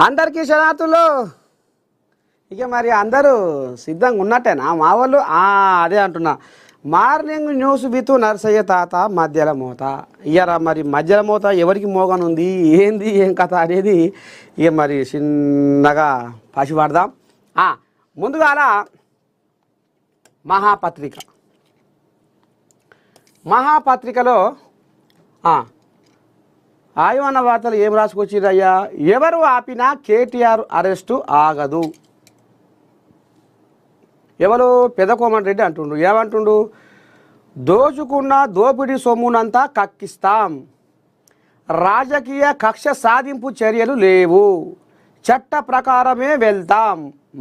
అందరికీ శనార్థులు. ఇక మరి అందరూ సిద్ధంగా ఉన్నట్టేనా మా వాళ్ళు? అదే అంటున్నా, మార్నింగ్ న్యూస్ విత్ నర్సయ్య తాత మధ్యల మోత. ఇయ్యరా మరి మధ్యల మోత ఎవరికి మోగనుంది, ఏంది ఏం కథ అనేది ఇక మరి చిన్నగా పసిపడదాం. ముందుగాల మహాపత్రికలో ఆయువన్న వార్తలు ఏం రాసుకొచ్చిరయ్యా? ఎవరు ఆపినా కేటీఆర్ అరెస్టు ఆగదు. ఎవరు? పెదకోమటిరెడ్డి అంటుండు. ఏమంటుండు? దోచుకున్న దోపిడీ సొమ్మునంతా కక్కిస్తాం, రాజకీయ కక్ష సాధింపు చర్యలు లేవు, చట్ట ప్రకారమే వెళ్తాం.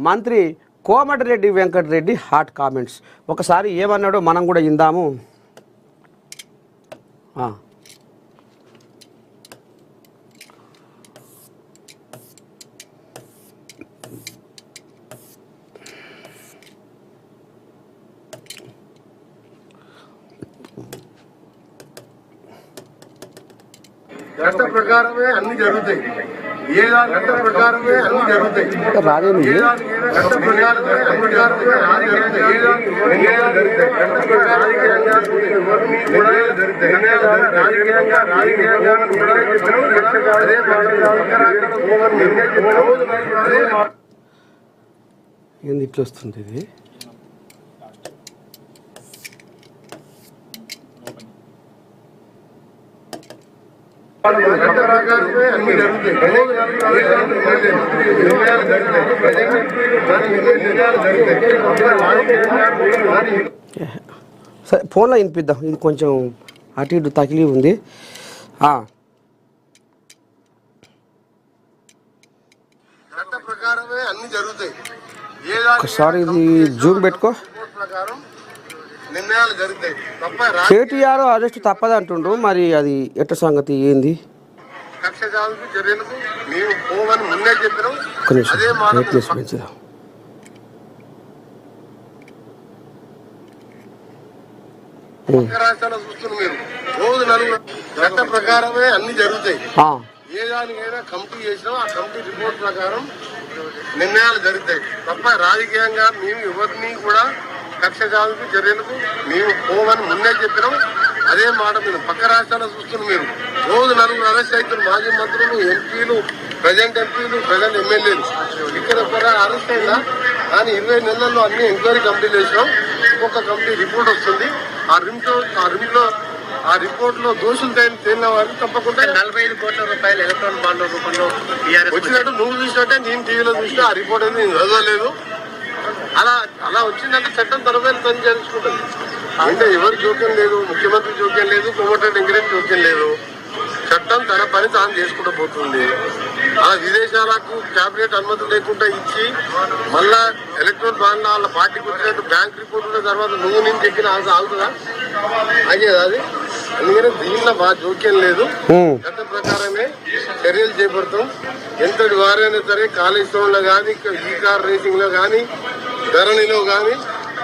మంత్రి కోమటిరెడ్డి వెంకటరెడ్డి హాట్ కామెంట్స్. ఒకసారి ఏమన్నాడో మనం కూడా ఇందాము. చట్ట ప్రకారమే అన్ని జరుగుతాయి. ఏ చట్ట ప్రకారమే అన్ని జరుగుతాయి. చట్ట ప్రకారమే ఏంది ఇట్లా వస్తుంది ఇది? సరే ఫోన్లో వినిపిద్దాం, ఇది కొంచెం అటు ఇటు తగిలి ఉంది. ఒకసారి ఇది జూమ్ పెట్టుకో. కేటీఆర్ అరెస్ట్ తప్పదు అంటుండ్రు, మరి అది ఎట్ట సంగతి ఏంది? చట్ట ప్రకారమే అన్ని జరుగుతాయి. ఏ దానికైనా కమిటీ చేసినా ఆ కమిటీ రిపోర్ట్ ప్రకారం నిర్ణయాలు జరుగుతాయి తప్ప రాజకీయంగా మేము ఎవరిని కూడా కక్ష సాధింపు చర్యలకు మేము పోవని ముందే చెప్పినాం. అదే మాట మీరు పక్క రాష్ట్రాల్లో చూస్తున్నారు. మీరు రోజు 4 అరెస్ట్ అవుతున్నారు. మాజీ మంత్రులు, ఎంపీలు, ప్రజెంట్ ఎంపీలు, ప్రజెంట్ ఎమ్మెల్యేలు. ఇక్కడ అరెస్ట్ అయినా కానీ 20 నెలల్లో అన్ని ఎంక్వైరీ కంప్లీట్ చేసినాం. ఒక్కొక్క కమిటీ రిపోర్ట్ వస్తుంది. ఆ రిపోర్ట్ లో దోషులు తేలిన వారికి తప్పకుండా 45 కోట్ల రూపాయలు ఎలక్ట్రానిక్ బాండ్ రూపంలో వచ్చినట్టు నువ్వు చూసినట్టే నేను టీవీలో చూసినా. ఆ రిపోర్ట్ అనేది నేను చదవలేదు. అలా వచ్చిందంటే చట్టం తరవేలు తను చేసుకుంటుంది. అంటే ఎవరు జోక్యం లేదు, ముఖ్యమంత్రి జోక్యం లేదు, కోమటిరెడ్డి వెంకటరెడ్డి జోక్యం లేదు. చట్టం తన పని తాను చేసుకుంటూ పోతుంది. అలా విదేశాలకు క్యాబినెట్ అనుమతి లేకుండా ఇచ్చి మళ్ళా ఎలక్ట్రానిక్ బాండ్ వాళ్ళ పార్టీకి వచ్చినట్టు బ్యాంక్ రిపోర్ట్ ఉన్న తర్వాత నువ్వు నేను చెప్పిన ఆగుతుందా? అయ్యేది అది. అందుకని దీనిలో బాగా జోక్యం లేదు. చట్ట ప్రకారమే చర్యలు చేపడతాం. ఎంతటి వారైనా సరే కాళేశ్వరంలో కానీ, ఈ కార్ రేసింగ్ లో కానీ, ధరణిలో కానీ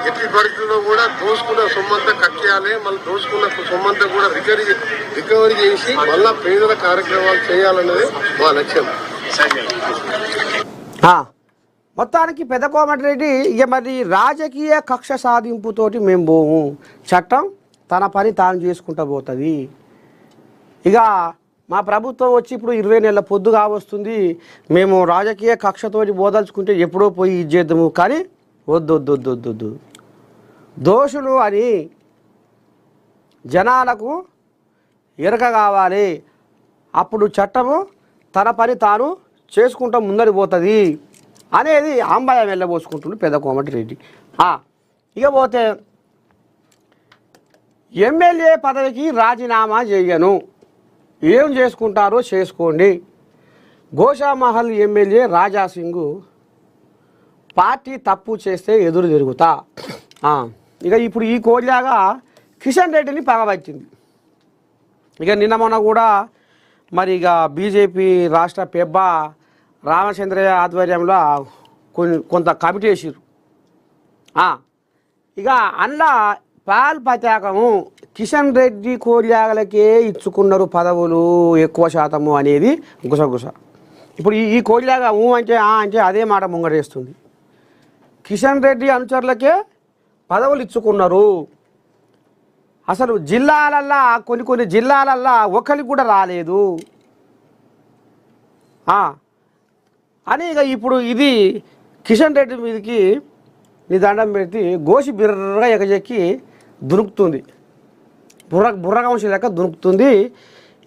ఎట్టి పరిస్థితుల్లో కూడా దోసుకున్న సొమ్మంతా కట్టేయాలి. మళ్ళీ దోసుకున్న సొమ్మంతా కూడా రికవరీ చేసి మళ్ళా పేదల కార్యక్రమాలు చేయాలన్నది మా లక్ష్యం. మొత్తానికి పెదకోమటిరెడ్డి ఇక మరి రాజకీయ కక్ష సాధింపుతోటి మేము పోము, చట్టం తన పని తాను చేసుకుంటూ పోతుంది. ఇక మా ప్రభుత్వం వచ్చి ఇప్పుడు 20 నెలల పొద్దుగా వస్తుంది. మేము రాజకీయ కక్షతోటి బోదలుచుకుంటే ఎప్పుడో పోయి ఇది చేద్దాము, కానీ వద్దు దోషులు అని జనాలకు ఎరక కావాలి. అప్పుడు చట్టము తన పని తాను చేసుకుంటూ ముందరి పోతుంది అనేది ఆంబాయం వెళ్ళబోసుకుంటుండు పెదకోమటిరెడ్డి. ఇక పోతే ఎమ్మెల్యే పదవికి రాజీనామా చేయను, ఏం చేసుకుంటారో చేసుకోండి. గోషామహల్ ఎమ్మెల్యే రాజాసింగ్ పార్టీ తప్పు చేస్తే ఎదురు తిరుగుతా. ఇక ఇప్పుడు ఈ కోరిలాగా కిషన్ రెడ్డిని పగబట్టింది. ఇక నిన్న మొన్న కూడా మరి ఇక బీజేపీ రాష్ట్ర పెబ్బ రామచంద్రయ్య ఆధ్వర్యంలో కొంత కమిటీ వేసారు. ఇక అందులో పాల్ పతాకము కిషన్ రెడ్డి కోరియాగలకే ఇచ్చుకున్నారు పదవులు ఎక్కువ శాతము అనేది గుసగుస. ఇప్పుడు ఈ కోడిలాగా అంటే అంటే అదే మాట ముంగడేస్తుంది. కిషన్ రెడ్డి అనుచరులకే పదవులు ఇచ్చుకున్నారు. అసలు జిల్లాలల్లా కొన్ని జిల్లాలల్లా ఒకరికి కూడా రాలేదు అని ఇక ఇప్పుడు ఇది కిషన్ రెడ్డి మీదకి నీ దండం పెట్టి గోసి బిర్రగా ఎగజెక్కి దునుకుతుంది. బుర్రగంశ లెక్క దునుకుతుంది.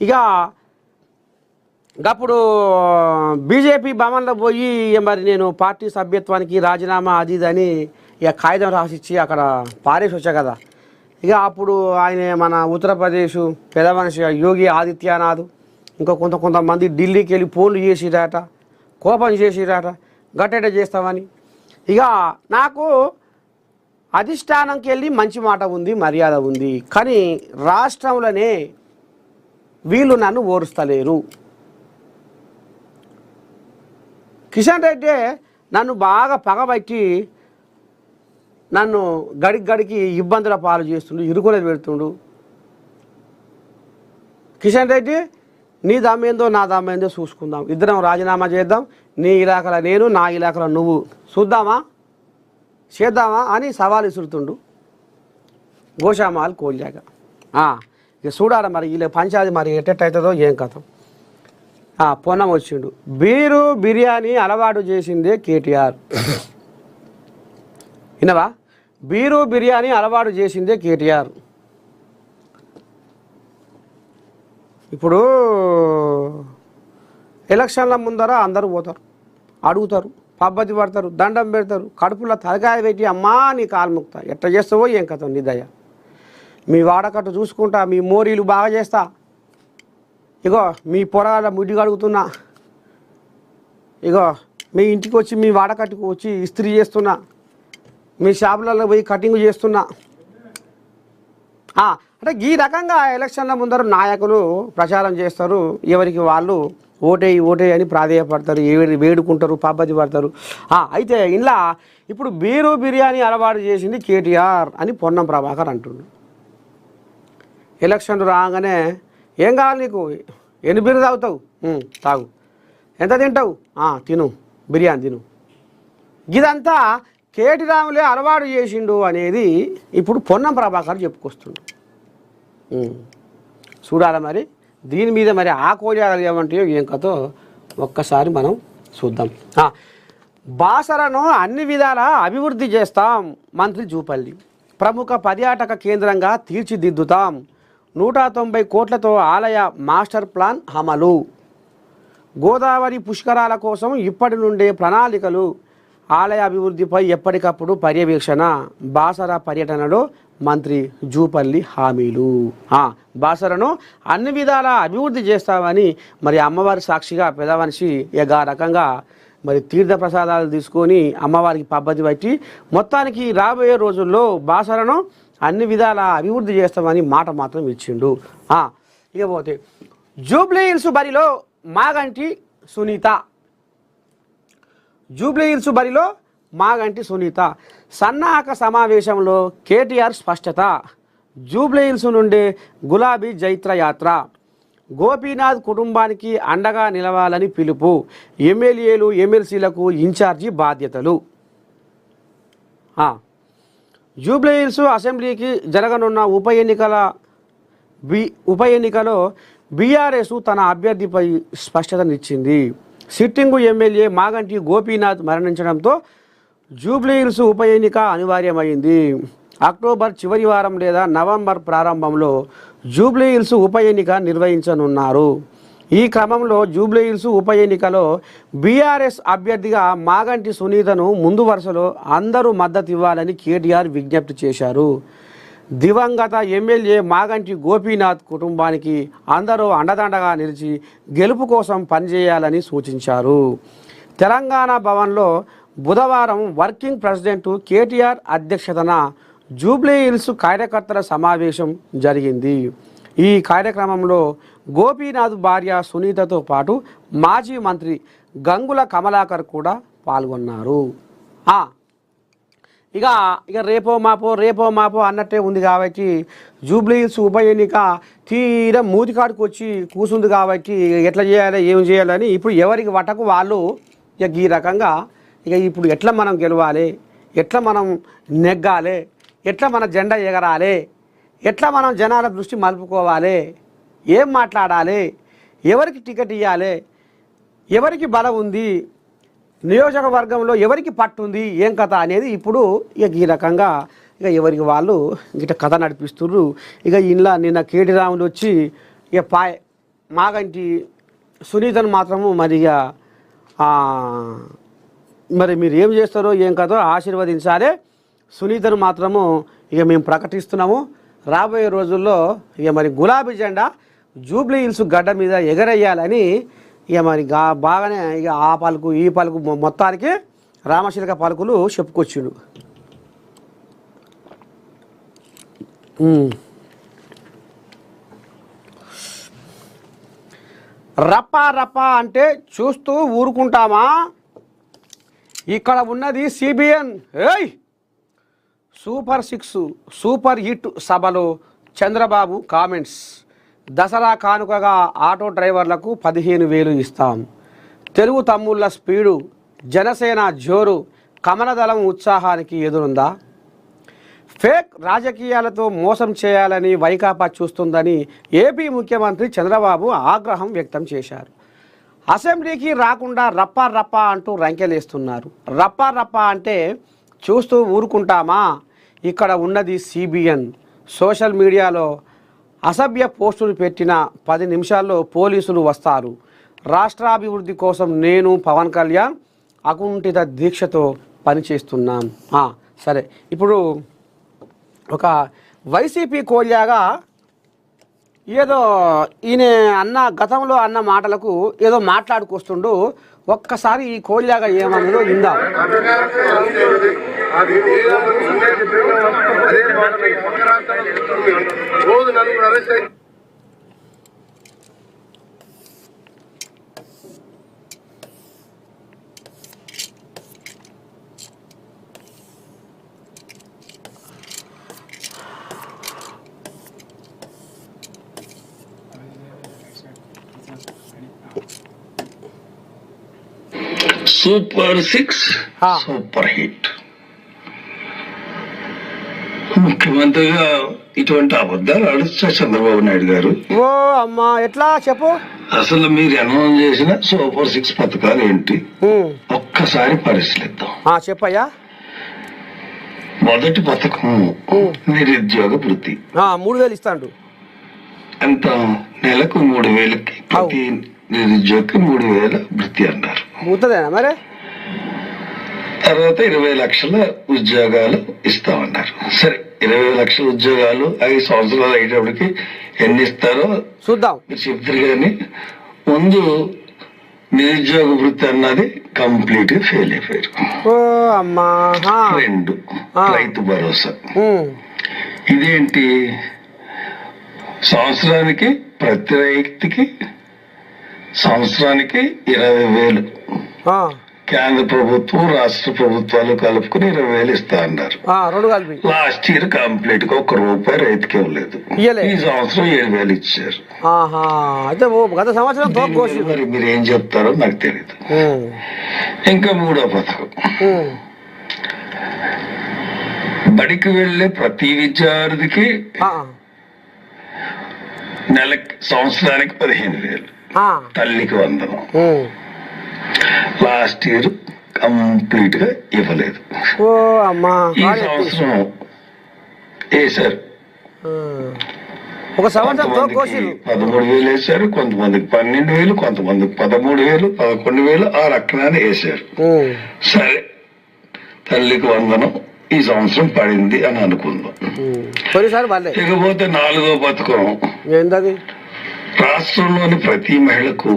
ఇక అప్పుడు బీజేపీ భవన్లో పోయి మరి నేను పార్టీ సభ్యత్వానికి రాజీనామా అది అని ఇక కాగితం రాసిచ్చి అక్కడ పారేసి వచ్చా కదా. ఇక అప్పుడు ఆయన మన ఉత్తరప్రదేశ్ పెద్ద మనిషి యోగి ఆదిత్యనాథ్ ఇంకా కొంతమంది ఢిల్లీకి వెళ్ళి ఫోన్లు చేసిరాట, కోపం చేసిరాట, గట్టెట చేస్తామని. ఇక నాకు అధిష్టానంకి వెళ్ళి మంచి మాట ఉంది, మర్యాద ఉంది. కానీ రాష్ట్రంలోనే వీళ్ళు నన్ను ఓరుస్తలేరు. కిషన్ రెడ్డి నన్ను బాగా పగబట్టి నన్ను గడికి ఇబ్బందుల పాలు చేస్తుండు, ఇరుకులో పెడుతుండు. కిషన్ రెడ్డి నీ దమ్మేందో నా దమ్మేందో చూసుకుందాం, ఇద్దరం రాజీనామా చేద్దాం, నీ ఇలాకల నేను నా ఇలాకల నువ్వు చేద్దామా అని సవాల్ ఇసురుతుండు గోషామాల్ కోల్యాక. ఇక చూడాలి మరి వీళ్ళ పంచాయతీ మరి ఎట్టెట్టవుతుందో ఏం కథ. పొన్నం వచ్చిండు. బిర్యానీ అలవాటు చేసిందే కేటీఆర్. వినవా? బిర్యానీ అలవాటు చేసిందే కేటీఆర్. ఇప్పుడు ఎలక్షన్ల ముందర అందరూ పోతారు, అడుగుతారు, పబ్బతి పడతారు, దండం పెడతారు, కడుపులో తలకాయ పెట్టి అమ్మా నీ కాలు ముక్తా, ఎట్లా చేస్తావో ఏం కథ నీ దయ, మీ వాడకట్టు చూసుకుంటా, మీ మోరీలు బాగా చేస్తా, ఇగో మీ పొరాల ముడ్డి కడుగుతున్నా, ఇగో మీ ఇంటికి వచ్చి మీ వాడకట్టుకు వచ్చి ఇస్త్రీ చేస్తున్నా, మీ షాపులలో పోయి కటింగ్ చేస్తున్నా. అంటే ఈ రకంగా ఎలక్షన్ల ముందర నాయకులు ప్రచారం చేస్తారు, ఎవరికి వాళ్ళు ఓటే అని ప్రాధేయపడతారు, వేడుకుంటారు, పబ్బతి పడతారు. అయితే ఇలా ఇప్పుడు బిర్యానీ అలవాటు చేసింది కేటీఆర్ అని పొన్నం ప్రభాకర్ అంటుండు. ఎలక్షన్లు రాగానే ఏం కావాలి నీకు, ఎన్ని బీరు తాగుతావు, తాగు, ఎంత తింటావు, తిను, బిర్యానీ తిను. ఇదంతా కేటీ రాములే అలవాటు చేసిండు అనేది ఇప్పుడు పొన్నం ప్రభాకర్ చెప్పుకొస్తుండు. చూడాలి మరి దీని మీద మరి ఆ కోరియాలు ఏమంటాయో ఏం కథో ఒక్కసారి మనం చూద్దాం. బాసరను అన్ని విధాలా అభివృద్ధి చేస్తాం మంత్రి జూపల్లి. ప్రముఖ పర్యాటక కేంద్రంగా తీర్చిదిద్దుతాం. 190 కోట్లతో ఆలయ మాస్టర్ ప్లాన్ అమలు. గోదావరి పుష్కరాల కోసం ఇప్పటి నుండే ప్రణాళికలు. ఆలయ అభివృద్ధిపై ఎప్పటికప్పుడు పర్యవేక్షణ. బాసర పర్యటనలో మంత్రి జూపల్లి హామీలు. బాసరను అన్ని విధాలా అభివృద్ధి చేస్తామని మరి అమ్మవారి సాక్షిగా పెదమనిషి ఇక రకంగా మరి తీర్థ ప్రసాదాలు తీసుకొని అమ్మవారికి పబ్బతి పట్టి మొత్తానికి రాబోయే రోజుల్లో బాసరను అన్ని విధాలా అభివృద్ధి చేస్తామని మాట మాత్రం ఇచ్చిండు. ఇకపోతే జూబ్లీ హిల్స్ బరిలో మాగంటి సునీత. జూబ్లీ హిల్స్ బరిలో మాగంటి సునీత. సన్నాహక సమావేశంలో కేటీఆర్ స్పష్టత. జూబ్లీ హిల్స్ నుండే గులాబీ జైత్ర యాత్ర. గోపీనాథ్ కుటుంబానికి అండగా నిలవాలని పిలుపు. ఎమ్మెల్యేలు ఎమ్మెల్సీలకు ఇన్ఛార్జి బాధ్యతలు. జూబ్లీ హిల్స్ అసెంబ్లీకి జరగనున్న ఉప ఎన్నికలో బీఆర్ఎస్ తన అభ్యర్థిపై స్పష్టతనిచ్చింది. సిట్టింగు ఎమ్మెల్యే మాగంటి గోపీనాథ్ మరణించడంతో జూబ్లీ హిల్స్ ఉప ఎన్నిక అనివార్యమైంది. అక్టోబర్ చివరి వారం లేదా నవంబర్ ప్రారంభంలో జూబ్లీ హిల్స్ ఉప ఎన్నిక నిర్వహించనున్నారు. ఈ క్రమంలో జూబ్లీ హిల్స్ ఉప ఎన్నికలో బీఆర్ఎస్ అభ్యర్థిగా మాగంటి సునీతను ముందు వరుసలో అందరూ మద్దతు ఇవ్వాలని కేటీఆర్ విజ్ఞప్తి చేశారు. దివంగత ఎమ్మెల్యే మాగంటి గోపీనాథ్ కుటుంబానికి అందరూ అండదండగా నిలిచి గెలుపు కోసం పనిచేయాలని సూచించారు. తెలంగాణ భవన్లో బుధవారం వర్కింగ్ ప్రెసిడెంట్ కేటీఆర్ అధ్యక్షతన జూబ్లీ హిల్స్ కార్యకర్తల సమావేశం జరిగింది. ఈ కార్యక్రమంలో గోపీనాథ్ భార్య సునీతతో పాటు మాజీ మంత్రి గంగుల కమలాకర్ కూడా పాల్గొన్నారు. ఇక ఇక రేపో మాపో అన్నట్టే ఉంది కాబట్టి జూబ్లీహిల్స్ ఉప ఎన్నిక తీరా మూతికాడికి వచ్చి కూసుంది కాబట్టి ఎట్లా చేయాలి ఏం చేయాలని ఇప్పుడు ఎవరికి వటకు వాళ్ళు ఇక ఈ రకంగా ఇక ఇప్పుడు ఎట్లా మనం గెలవాలి, ఎట్లా మనం నెగ్గాలి, ఎట్లా మన జెండా ఎగరాలి, ఎట్లా మనం జనాల దృష్టి మలుపుకోవాలి, ఏం మాట్లాడాలి, ఎవరికి టికెట్ ఇవ్వాలి, ఎవరికి బలం ఉంది, నియోజకవర్గంలో ఎవరికి పట్టుంది, ఏం కథ అనేది ఇప్పుడు ఇక ఈ రకంగా ఇక ఎవరికి వాళ్ళు ఇట కథ నడిపిస్తుర్రు. ఇక ఇంట్లో నిన్న కేటీ రాములు వచ్చి ఇక మాగంటి సునీతను మాత్రము మరి ఇక మరి మీరు ఏం చేస్తారో ఏం కథో ఆశీర్వదించాలి. సునీతను మాత్రము ఇక మేము ప్రకటిస్తున్నాము. రాబోయే రోజుల్లో ఇక మరి గులాబీ జెండా జూబ్లీహిల్స్ గడ్డ మీద ఎగరేయాలని ఇక మరి బాగానే ఇక ఆ పలుకు ఈ పలుకు మొత్తానికి రామశిలక పలుకులు చెప్పుకొచ్చిండు. రప్పా అంటే చూస్తూ ఊరుకుంటామా? ఇక్కడ ఉన్నది సిబిఎన్. సూపర్ 6 సూపర్ హిట్ సభలో చంద్రబాబు కామెంట్స్. దసరా కానుకగా ఆటో డ్రైవర్లకు 15,000 ఇస్తాం. తెలుగు తమ్ముళ్ళ స్పీడు, జనసేన జోరు, కమలదళం ఉత్సాహానికి ఎదురుందా? ఫేక్ రాజకీయాలతో మోసం చేయాలని వైకాపా చూస్తుందని ఏపీ ముఖ్యమంత్రి చంద్రబాబు ఆగ్రహం వ్యక్తం చేశారు. అసెంబ్లీకి రాకుండా రప్పా అంటూ రంకెలేస్తున్నారు. రప్పా అంటే చూస్తూ ఊరుకుంటామా? ఇక్కడ ఉన్నది సిబిఎన్. సోషల్ మీడియాలో అసభ్య పోస్టులు పెట్టిన 10 నిమిషాల్లో పోలీసులు వస్తారు. రాష్ట్రాభివృద్ధి కోసం నేను పవన్ కళ్యాణ్ అకుంఠిత దీక్షతో పనిచేస్తున్నాం. సరే, ఇప్పుడు ఒక వైసీపీ కోల్యాగా ఏదో ఈయన గతంలో అన్న మాటలకు ఏదో మాట్లాడుకొస్తుండు. ఒక్కసారి ఈ కోల్యాగా ఏమన్నదో విందాం. Super 6 super hit. ముఖ్యమంత్రిగా ఇటువంటి అబద్ధాలు ఆడుస్తా చంద్రబాబు నాయుడు గారు. ఓ అమ్మా, ఎట్లా చెప్పు. అసలు మీరు అనౌన్స్ చేసిన సూపర్ 6 పథకాలు ఏంటి ఒక్కసారి పరిశీలిద్దాం. చెప్పయ్యా. మొదటి పథకం నిరుద్యోగ వృత్తి. 3,000 ఇస్తాడు. ఎంత? నెలకు 3,000కి ప్రతి నిరుద్యోగికి 3,000 వృత్తి అన్నారు. మరి తర్వాత 20 లక్షల ఉద్యోగాలు ఇస్తామన్నారు. సరే, 20 లక్షల ఉద్యోగాలు 5 సంవత్సరాలు అయ్యేటప్పటికి ఎన్ని ఇస్తారో చూద్దాం. మీరు చెప్తారు కానీ ముందు నిరుద్యోగ వృత్తి అన్నది కంప్లీట్ గా ఫెయిల్ అయిపోయారు. 2 రైతు భరోసా. ఇదేంటి? సంవత్సరానికి ప్రతి రైతుకి సంవత్సరానికి 20,000 కేంద్ర ప్రభుత్వం రాష్ట్ర ప్రభుత్వాలు కలుపుకుని 20,000 ఇస్తా అన్నారు. లాస్ట్ ఇయర్ కంప్లీట్ గా ₹1 రైతుకి ఇవ్వలేదు. ఈ సంవత్సరం 7,000 ఇచ్చారు. మరి మీరు ఏం చెప్తారో నాకు తెలియదు. ఇంకా 3వ పథకం, బడికి వెళ్లే ప్రతి విద్యార్థికి సంవత్సరానికి 15,000. తల్లికి వందనం. లాస్ట్ ఇయర్ కంప్లీట్ గా ఇవ్వలేదు. ఈ సంవత్సరం వేశారు. 13,000 వేశారు, కొంతమందికి 12,000, కొంతమందికి 13,000, 11,000 ఆ రకనాన్ని వేశారు. సరే, తల్లికి వందనం ఈ సంవత్సరం పడింది అని అనుకుందాం. ఇకపోతే 4వ పథకం, రాష్ట్రంలోని ప్రతి మహిళకు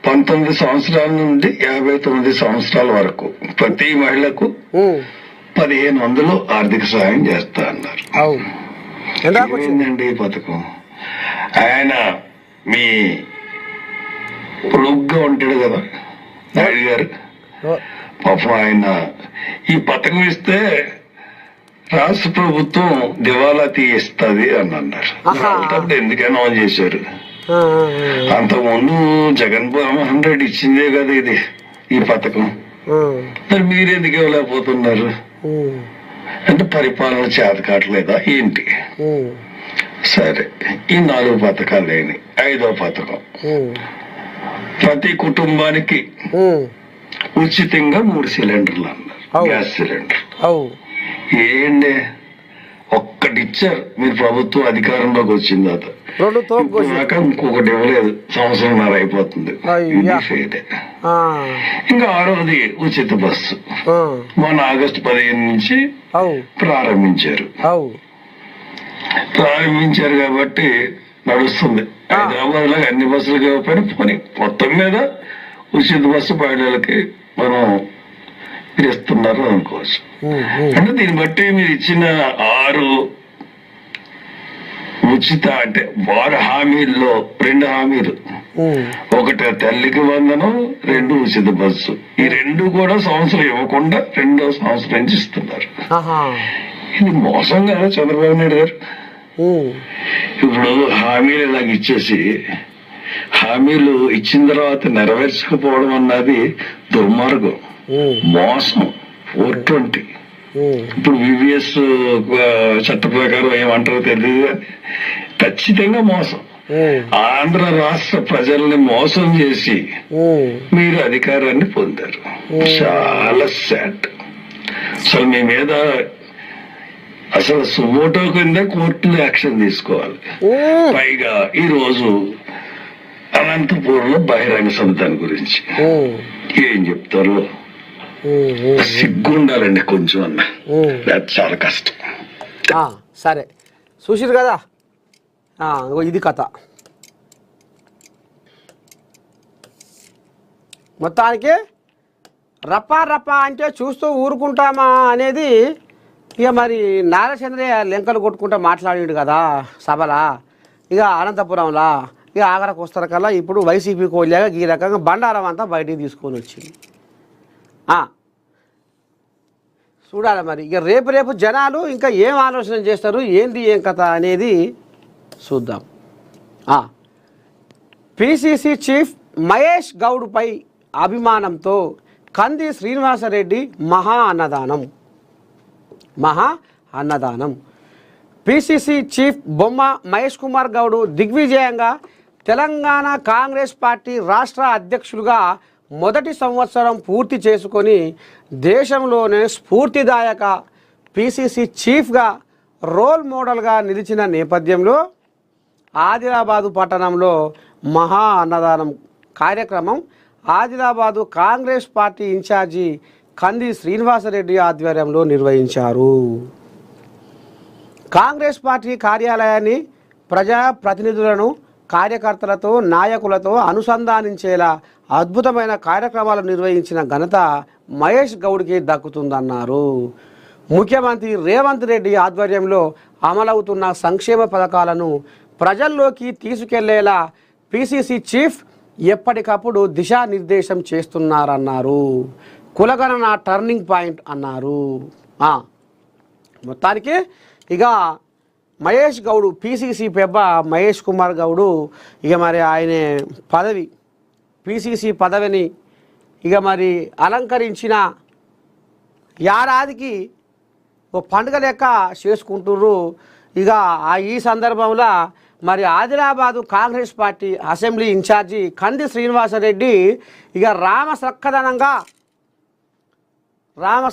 19 సంవత్సరాల నుండి 59 సంవత్సరాల వరకు ప్రతి మహిళకు 1,500 ఆర్థిక సహాయం చేస్తా అన్నారు. ఏంటండి ఈ పథకం? ఆయన మీ పొడుగ్గా ఉంటాడు కదా నాయుడు గారు, పాపం ఆయన ఈ పథకం ఇస్తే రాష్ట్ర ప్రభుత్వం దివాలా తీయిస్తుంది అని అన్నారు. అలాంటప్పుడు ఎందుకైనా ఆన్ చేశారు. అంతకుముందు జగన్మోహన్ రెడ్డి ఇచ్చిందే కదా ఇది ఈ పథకం. మరి మీరెందుకు ఇవ్వలేకపోతున్నారు? అంటే పరిపాలన చేత కావట్లేదా ఏంటి? సరే, ఈ 4 పథకాలు లేని 5వ పథకం, ప్రతి కుటుంబానికి ఉచితంగా 3 సిలిండర్లు అన్నారు, గ్యాస్ సిలిండర్. ఏంటి ఒక్కటి ఇచ్చారు మీరు ప్రభుత్వం అధికారంలోకి వచ్చింది దాకా ఇంకొకటి ఇవ్వలేదు. సంవత్సరంన్నర అయిపోతుంది. ఇంకా 6వది ఉచిత బస్సు మొన్న ఆగస్టు 15 నుంచి ప్రారంభించారు కాబట్టి నడుస్తుంది. హైదరాబాద్ లో అన్ని బస్సులకి ఇవ్వకపోయినా పోనీ మొత్తం మీద ఉచిత బస్సు మహిళలకి మనం ఇస్తున్నారు అనుకోవచ్చు. అంటే దీన్ని బట్టి మీరు ఇచ్చిన 6 ఉచిత అంటే 6 హామీల్లో 2 హామీలు, ఒకటి తల్లికి వందనం, 2 ఉచిత బస్సు. ఈ 2 కూడా సంవత్సరం ఇవ్వకుండా 2వ సంవత్సరం నుంచి ఇస్తున్నారు. ఇది మోసం కదా చంద్రబాబు నాయుడు గారు? ఇప్పుడు హామీలు ఇలాగ ఇచ్చేసి హామీలు ఇచ్చిన తర్వాత నెరవేర్చకపోవడం అన్నది దుర్మార్గం, మోసం. 420 ఇప్పుడు వివిఎస్ చట్ట ప్రకారం ఏమంటారో తెలియదు, ఖచ్చితంగా మోసం. ఆంధ్ర రాష్ట్ర ప్రజల్ని మోసం చేసి మీరు అధికారాన్ని పొందారు. చాలా సాడ్. అసలు మీ మీద అసలు సుమోటో కింద కోర్టులో యాక్షన్ తీసుకోవాలి. పైగా ఈ రోజు అనంతపూర్లో బహిరంగ సభ దాని గురించి ఏం చెప్తారు? సిగ్గుండాలండి కొంచెం అన్న, చాలా కష్టం. సరే చూసిరు కదా, ఇది కథ. మొత్తానికి రప్పా రప్పా అంటే చూస్తూ ఊరుకుంటామా అనేది ఇక మరి నాగచంద్రయ్య లెంకలు కొట్టుకుంటూ మాట్లాడాడు కదా సభలా. ఇక అనంతపురంలా ఇక ఆగరకు వస్తారు కల్లా ఇప్పుడు వైసీపీ కోళ్ళగా ఈ రకంగా బండారం అంతా బయటికి తీసుకొని వచ్చింది. చూడాలి మరి ఇక రేపు జనాలు ఇంకా ఏం ఆలోచన చేస్తారు, ఏంది ఏం కథ అనేది చూద్దాం. పిసిసి చీఫ్ మహేష్ గౌడ్పై అభిమానంతో కంది శ్రీనివాసరెడ్డి మహా అన్నదానం. పిసిసి చీఫ్ బొమ్మ మహేష్ కుమార్ గౌడ్ దిగ్విజయంగా తెలంగాణ కాంగ్రెస్ పార్టీ రాష్ట్ర అధ్యక్షులుగా మొదటి సంవత్సరం పూర్తి చేసుకొని దేశంలోనే స్ఫూర్తిదాయక పిసిసి చీఫ్గా రోల్ మోడల్గా నిలిచిన నేపథ్యంలో ఆదిలాబాదు పట్టణంలో మహా అన్నదానం కార్యక్రమం Adilabad Congress party incharge Kandi Srinivasa Reddy ఆధ్వర్యంలో నిర్వహించారు. కాంగ్రెస్ పార్టీ కార్యాలయాన్ని ప్రజాప్రతినిధులను కార్యకర్తలతో నాయకులతో అనుసంధానించేలా అద్భుతమైన కార్యక్రమాలు నిర్వహించిన ఘనత మహేష్ గౌడ్కి దక్కుతుందన్నారు. ముఖ్యమంత్రి రేవంత్ రెడ్డి ఆధ్వర్యంలో అమలవుతున్న సంక్షేమ పథకాలను ప్రజల్లోకి తీసుకెళ్లేలా పిసిసి చీఫ్ ఎప్పటికప్పుడు దిశానిర్దేశం చేస్తున్నారన్నారు. కులగణన టర్నింగ్ పాయింట్ అన్నారు. మొత్తానికి ఇక మహేష్ గౌడ్ పిసిసి పెబ్బ మహేష్ కుమార్ గౌడు ఇక మరి ఆయన పదవి పిసిసి పదవిని ఇక మరి అలంకరించిన ఏడాదికి ఓ పండుగ లెక్క చేసుకుంటుర్రు. ఇక ఈ సందర్భంలో మరి Adilabad Congress party assembly incharge Kandi Srinivasa Reddy ఇక రామ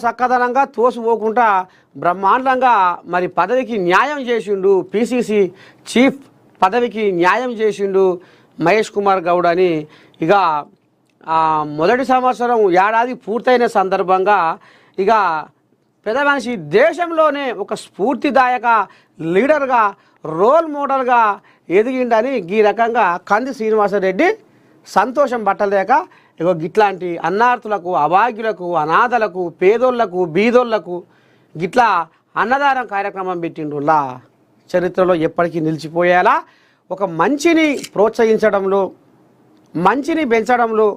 సక్కదనంగా తోసిపోకుండా బ్రహ్మాండంగా మరి పదవికి న్యాయం చేసిండు. పిసిసి చీఫ్ పదవికి న్యాయం చేసిండు మహేష్ కుమార్ గౌడ్ అని ఇక మొదటి సంవత్సరం ఏడాది పూర్తయిన సందర్భంగా ఇక పెద్ద మనిషి దేశంలోనే ఒక స్ఫూర్తిదాయక లీడర్గా రోల్ మోడల్గా ఎదిగిండని ఈ రకంగా కంది శ్రీనివాసరెడ్డి సంతోషం పట్టలేక ఇగో గిట్లాంటి అన్నార్థులకు అభాగ్యులకు అనాథలకు పేదోళ్లకు బీదోళ్లకు గిట్లా అన్నదానం కార్యక్రమం పెట్టిండులా చరిత్రలో ఎప్పటికీ నిలిచిపోయేలా ఒక మంచిని ప్రోత్సహించడంలో మంచిని పెంచడంలో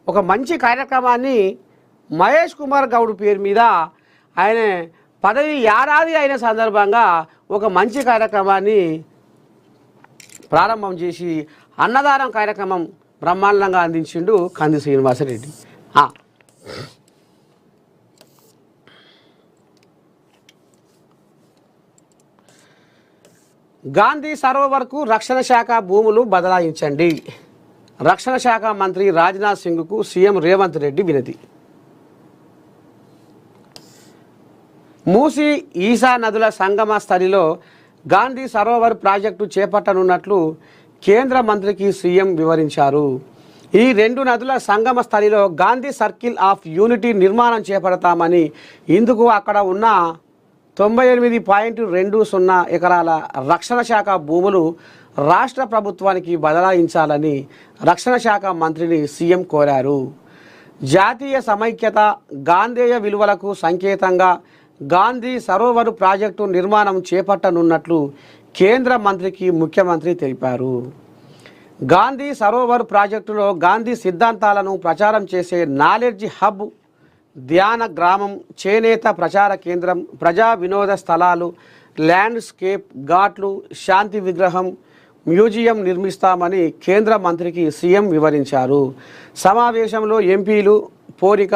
ఒక మంచి కార్యక్రమాన్ని మహేష్ కుమార్ గౌడ్ పేరు మీద ఆయన పదవి ఏడాది అయిన సందర్భంగా ఒక మంచి కార్యక్రమాన్ని ప్రారంభం చేసి అన్నదానం కార్యక్రమం బ్రహ్మాండంగా అందించిండు కంది శ్రీనివాసరెడ్డి. గాంధీ సరోవర్కు రక్షణ శాఖ భూములు బదలాయించండి. రక్షణ శాఖ మంత్రి రాజ్నాథ్ సింగ్కు సీఎం రేవంత్ రెడ్డి వినతి. మూసీ ఈశా నదుల సంగమ స్థలిలో గాంధీ సరోవర్ ప్రాజెక్టు చేపట్టనున్నట్లు కేంద్ర మంత్రికి సీఎం వివరించారు. ఈ 2 నదుల సంగమ స్థలిలో గాంధీ సర్కిల్ ఆఫ్ యూనిటీ నిర్మాణం చేపడతామని, ఇందుకు అక్కడ ఉన్న 98.20 ఎకరాల రక్షణ శాఖ భూములు రాష్ట్ర ప్రభుత్వానికి బదలాయించాలని రక్షణ శాఖ మంత్రిని సీఎం కోరారు. జాతీయ సమైక్యత, గాంధేయ విలువలకు సంకేతంగా గాంధీ సరోవరు ప్రాజెక్టు నిర్మాణం చేపట్టనున్నట్లు కేంద్ర మంత్రికి ముఖ్యమంత్రి తెలిపారు. గాంధీ సరోవర్ ప్రాజెక్టులో గాంధీ సిద్ధాంతాలను ప్రచారం చేసే నాలెడ్జ్ హబ్, ధ్యాన గ్రామం, చేనేత ప్రచార కేంద్రం, ప్రజా వినోద స్థలాలు, ల్యాండ్స్కేప్, ఘాట్లు, శాంతి విగ్రహం, మ్యూజియం నిర్మిస్తామని కేంద్ర మంత్రికి సీఎం వివరించారు. సమావేశంలో ఎంపీలు Porika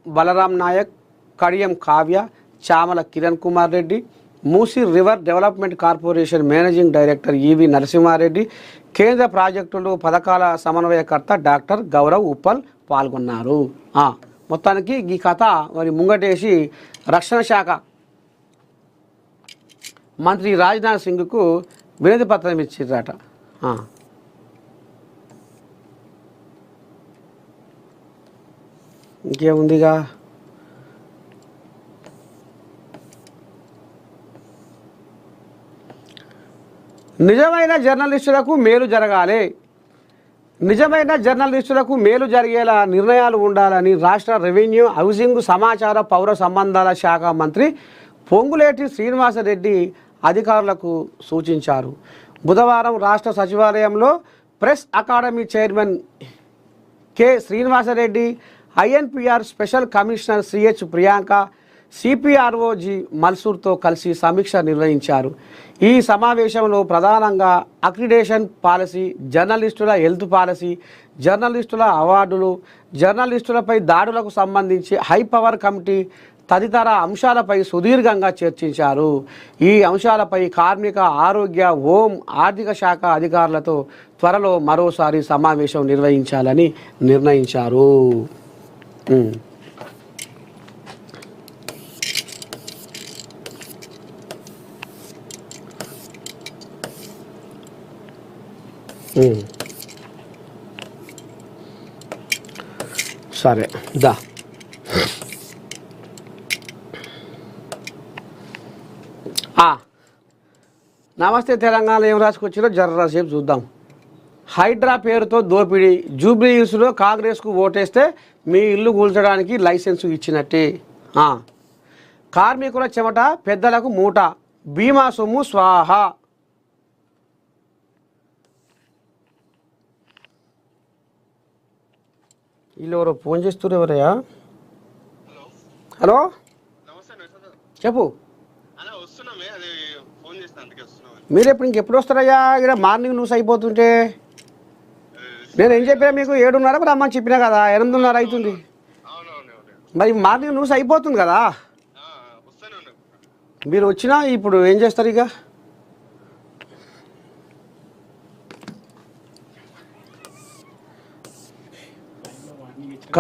Balram Naik, Kadiyam Kavya, Chamala Kiran Kumar Reddy, Musi river development corporation managing director E V Narasimha Reddy, కేంద్ర ప్రాజెక్టులు పథకాల సమన్వయకర్త డాక్టర్ గౌరవ్ ఉప్పల్ పాల్గొన్నారు. మొత్తానికి ఈ కథ మరి ముంగటేసి రక్షణ శాఖ మంత్రి రాజ్నాథ్ సింగ్కు వినతి పత్రం ఇచ్చిర్రట. ఇంకేముందిగా, నిజమైన జర్నలిస్టులకు మేలు జరగాలి, నిజమైన జర్నలిస్టులకు మేలు జరిగేలా నిర్ణయాలు ఉండాలని రాష్ట్ర రెవెన్యూ, హౌసింగ్, సమాచార, పౌర సంబంధాల శాఖ మంత్రి పొంగులేటి శ్రీనివాసరెడ్డి అధికారులకు సూచించారు. బుధవారం రాష్ట్ర సచివాలయంలో press academy chairman K Srinivasa Reddy, I N P R special commissioner CH Priyanka, CPRO G మల్సూర్తో కలిసి సమీక్ష నిర్వహించారు. ఈ సమావేశంలో ప్రధానంగా అక్రిడేషన్ పాలసీ, జర్నలిస్టుల హెల్త్ పాలసీ, జర్నలిస్టుల అవార్డులు, జర్నలిస్టులపై దాడులకు సంబంధించి హై పవర్ కమిటీ తదితర అంశాలపై సుదీర్ఘంగా చర్చించారు. ఈ అంశాలపై కార్మిక, ఆరోగ్య, హోం, ఆర్థిక శాఖ అధికారులతో త్వరలో మరోసారి సమావేశం నిర్వహించాలని నిర్ణయించారు. సరే దా నమస్తే తెలంగాణ ఏం రాసుకొచ్చారో జర్రాసేపు చూద్దాం. హైడ్రా పేరుతో దోపిడీ, జూబ్లీ హిల్స్లో కాంగ్రెస్కు ఓటేస్తే మీ ఇల్లు కూల్చడానికి లైసెన్సు ఇచ్చినట్టే. కార్మికుల చెమట పెద్దలకు మూట, బీమా సొమ్ము స్వాహ. వీళ్ళు ఎవరో ఫోన్ చేస్తున్నారు, ఎవరయ్యా? హలో, చెప్పు. మీరు ఇంకెప్పుడు వస్తారయ్యా? ఇక్కడ మార్నింగ్ న్యూస్ అయిపోతుంటే నేను ఏం చెప్పినా మీకు 7:30 రమ్మని చెప్పినా కదా, 8:30 అవుతుంది. మరి మార్నింగ్ న్యూస్ అయిపోతుంది కదా, మీరు వచ్చినా ఇప్పుడు ఏం చేస్తారు? ఇక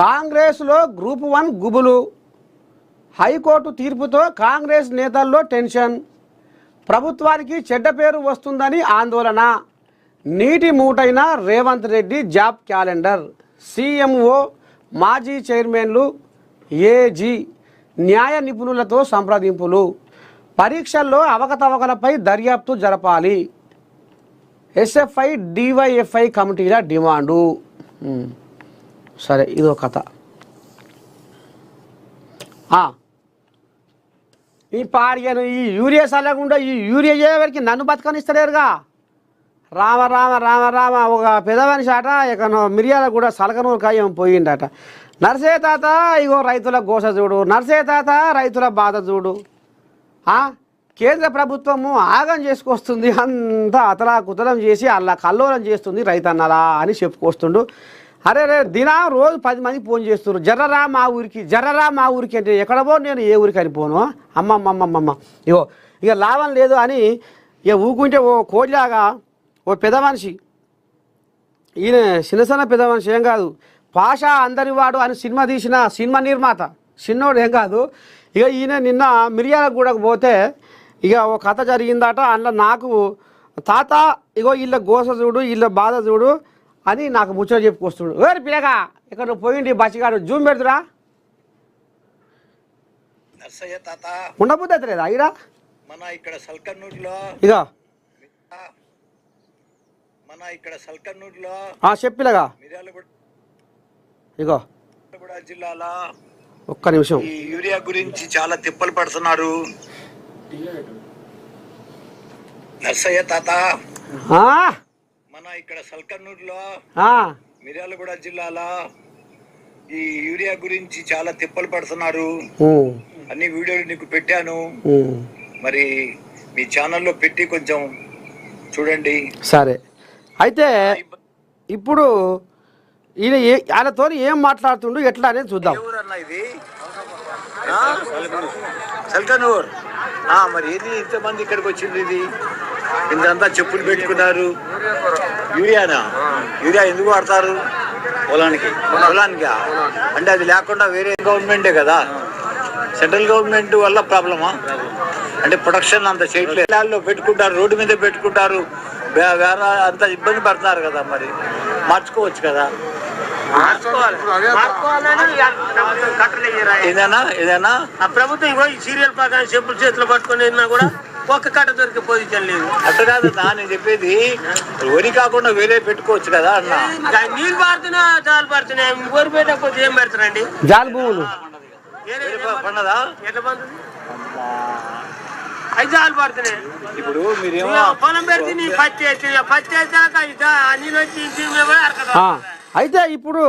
కాంగ్రెస్లో గ్రూప్ 1 గుబులు, హైకోర్టు తీర్పుతో కాంగ్రెస్ నేతల్లో టెన్షన్, ప్రభుత్వానికి చెడ్డ పేరు వస్తుందని ఆందోళన, నీటి మూటైన Revanth Reddy job calendar, CMO, మాజీ చైర్మన్లు, ఏజీ, న్యాయ నిపుణులతో సంప్రదింపులు, పరీక్షల్లో అవకతవకలపై దర్యాప్తు జరపాలి, ఎస్ఎఫ్ఐ డివైఎఫ్ఐ కమిటీల డిమాండు. సరే, ఇదో కథ. ఈ పాడిగాను ఈ యూరియా సల్లకుండా ఈ యూరియా చేయవరికి నన్ను బతకనిస్తలేరుగా. రామ రామ రామ రామ ఒక పెద్ద మనిషి అట ఇక మిరియాల కూడా సలకనూరు కాయం పోయిండట. నర్సే తాత ఇగో రైతుల గోస చూడు, నర్సే తాత రైతుల బాధ చూడు. కేంద్ర ప్రభుత్వము ఆగం చేసుకొస్తుంది, అంతా అతలాకుతలం చేసి అలా కల్లోలం చేస్తుంది రైతన్నలా అని చెప్పుకొస్తుండు. అరే రే దినం రోజు 10 మంది ఫోన్ చేస్తున్నారు, జర్రరా మా ఊరికి, జర్రరా మా ఊరికి అంటే ఎక్కడ పో నేను ఏ ఊరికి అని పోను. అమ్మమ్మమ్మమ్మ ఇగో ఇక లాభం లేదు అని ఇక ఊకుంటే ఓ కోడిలాగా ఓ పెద్ద మనిషి, ఈయన చిన్న పెద్ద మనిషి ఏం కాదు, పాషా అందరి వాడు అని సినిమా తీసిన సినిమా నిర్మాత చిన్నోడు ఏం కాదు. ఇక ఈయన నిన్న మిర్యాలగూడకు పోతే ఇక ఒక కథ జరిగిందట. అందులో నాకు తాత ఇగో వీళ్ళ గోస చూడు, వీళ్ళ బాధ చూడు అని నాకు ముచ్చట చెప్పుకొస్తుడు. వేరు పిల్లగా ఇక్కడ నువ్వు పోయిండి బచ్చిగాడు జూమ్ పెడుతురా నర్సయ్య తాత ఉండబుద్ధి అవుతలేదు అయిరా మన ఇక్కడ సల్కన్నూరులో చెప్పిలగా ఇగో జిల్లాలో ఒక్క నిమిషం ఈ యూరియా గురించి చాలా తిప్పలు పడుతున్నారు. నర్సయ్య తాత మన ఇక్కడ సల్కన్నూరులో మిర్యాలగూడ జిల్లాలో ఈ యూరియా గురించి చాలా తిప్పలు పడుతున్నారు. అన్ని వీడియోలు నీకు పెట్టాను, మరి మీ ఛానల్లో పెట్టి కొంచెం చూడండి. సరే అయితే ఇప్పుడు ఈయన ఆయనతో ఏం మాట్లాడుతుండు ఎట్లా అనేది చూద్దాం. ఇది సల్కనూర్ మరి ఏది ఇంతమంది ఇక్కడికి వచ్చింది, ఇది ఇంతంతా చెప్పులు పెట్టుకున్నారు. యూరియా ఎందుకు వాడతారు? పొలానికి అంటే అది లేకుండా వేరే గవర్నమెంటే కదా, సెంట్రల్ గవర్నమెంట్ వల్ల ప్రాబ్లమా? అంటే ప్రొడక్షన్ అంత చేయట్లేదు, పెట్టుకుంటారు, రోడ్డు మీద పెట్టుకుంటారు, వేరే అంత ఇబ్బంది పడుతున్నారు కదా. మరి మార్చుకోవచ్చు కదా. ఏదైనా ప్రభుత్వం ఇగో ఈ సీరియల్ ప్రకారం చెప్పులు చేతిలో పట్టుకుని కూడా ఒక్క కట్ట దొరికే పొజిషన్ లేదు. అట్లా కాదు నేను చెప్పేది, వరి కాకుండా వేరే పెట్టుకోవచ్చు కదా అన్న. నీళ్ళు పారుతున్నా జాలు పడుతున్నాయి, వరి పెట్టకపోతే ఏం పెడతారండి? జాలు భూములు పండదా ఎట్లా పండుతుంది? అవి జాలు పడుతున్నాయి. ఇప్పుడు మీరేమో పొలం పెడితే నీ పత్తి వేసాక నీళ్ళు వచ్చి అయితే ఇప్పుడు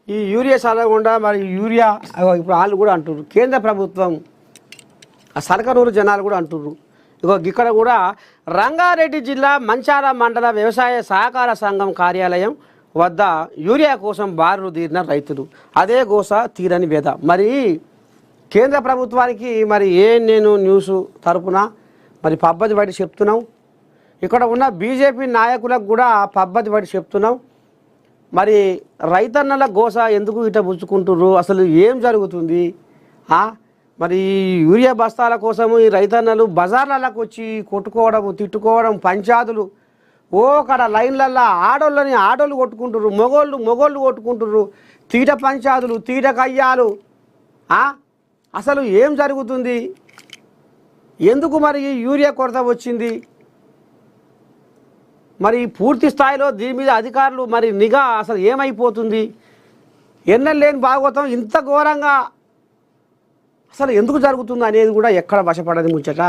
ఈ యూరియా చదవకుండా మరి యూరియా ఇప్పుడు వాళ్ళు కూడా అంటున్నారు, కేంద్ర ప్రభుత్వం ఆ సర్కనూరు జనాలు కూడా అంటున్నారు. ఇగో ఇక్కడ కూడా రంగారెడ్డి జిల్లా మంచాల మండల వ్యవసాయ సహకార సంఘం కార్యాలయం వద్ద యూరియా కోసం బారులు తీరిన రైతులు, అదే గోస తీరని వేద. మరి కేంద్ర ప్రభుత్వానికి మరి నేను న్యూస్ తరపున మరి పబ్బతి బయట చెప్తున్నాం, ఇక్కడ ఉన్న బీజేపీ నాయకులకు కూడా పబ్బతి బయట చెప్తున్నాం. మరి రైతన్నల గోస ఎందుకు ఇట పుచ్చుకుంటుర్రు, అసలు ఏం జరుగుతుంది? మరి యూరియా బస్తాల కోసము ఈ రైతన్నలు బజార్లకు వచ్చి కొట్టుకోవడం, తిట్టుకోవడం, పంచాదులు, కడ లైన్లల్లో ఆడోళ్ళు కొట్టుకుంటుర్రు, మొగోళ్ళు కొట్టుకుంటుర్రు, తీట పంచాదులు, తీట కయ్యాలు. అసలు ఏం జరుగుతుంది? ఎందుకు మరి యూరియా కొరత వచ్చింది? మరి పూర్తి స్థాయిలో దీని మీద అధికారులు మరి నిఘా అసలు ఏమైపోతుంది? ఎన్నెల్లేని భాగవతం ఇంత ఘోరంగా అసలు ఎందుకు జరుగుతుంది అనేది కూడా ఎక్కడ వశపడది ముచ్చట.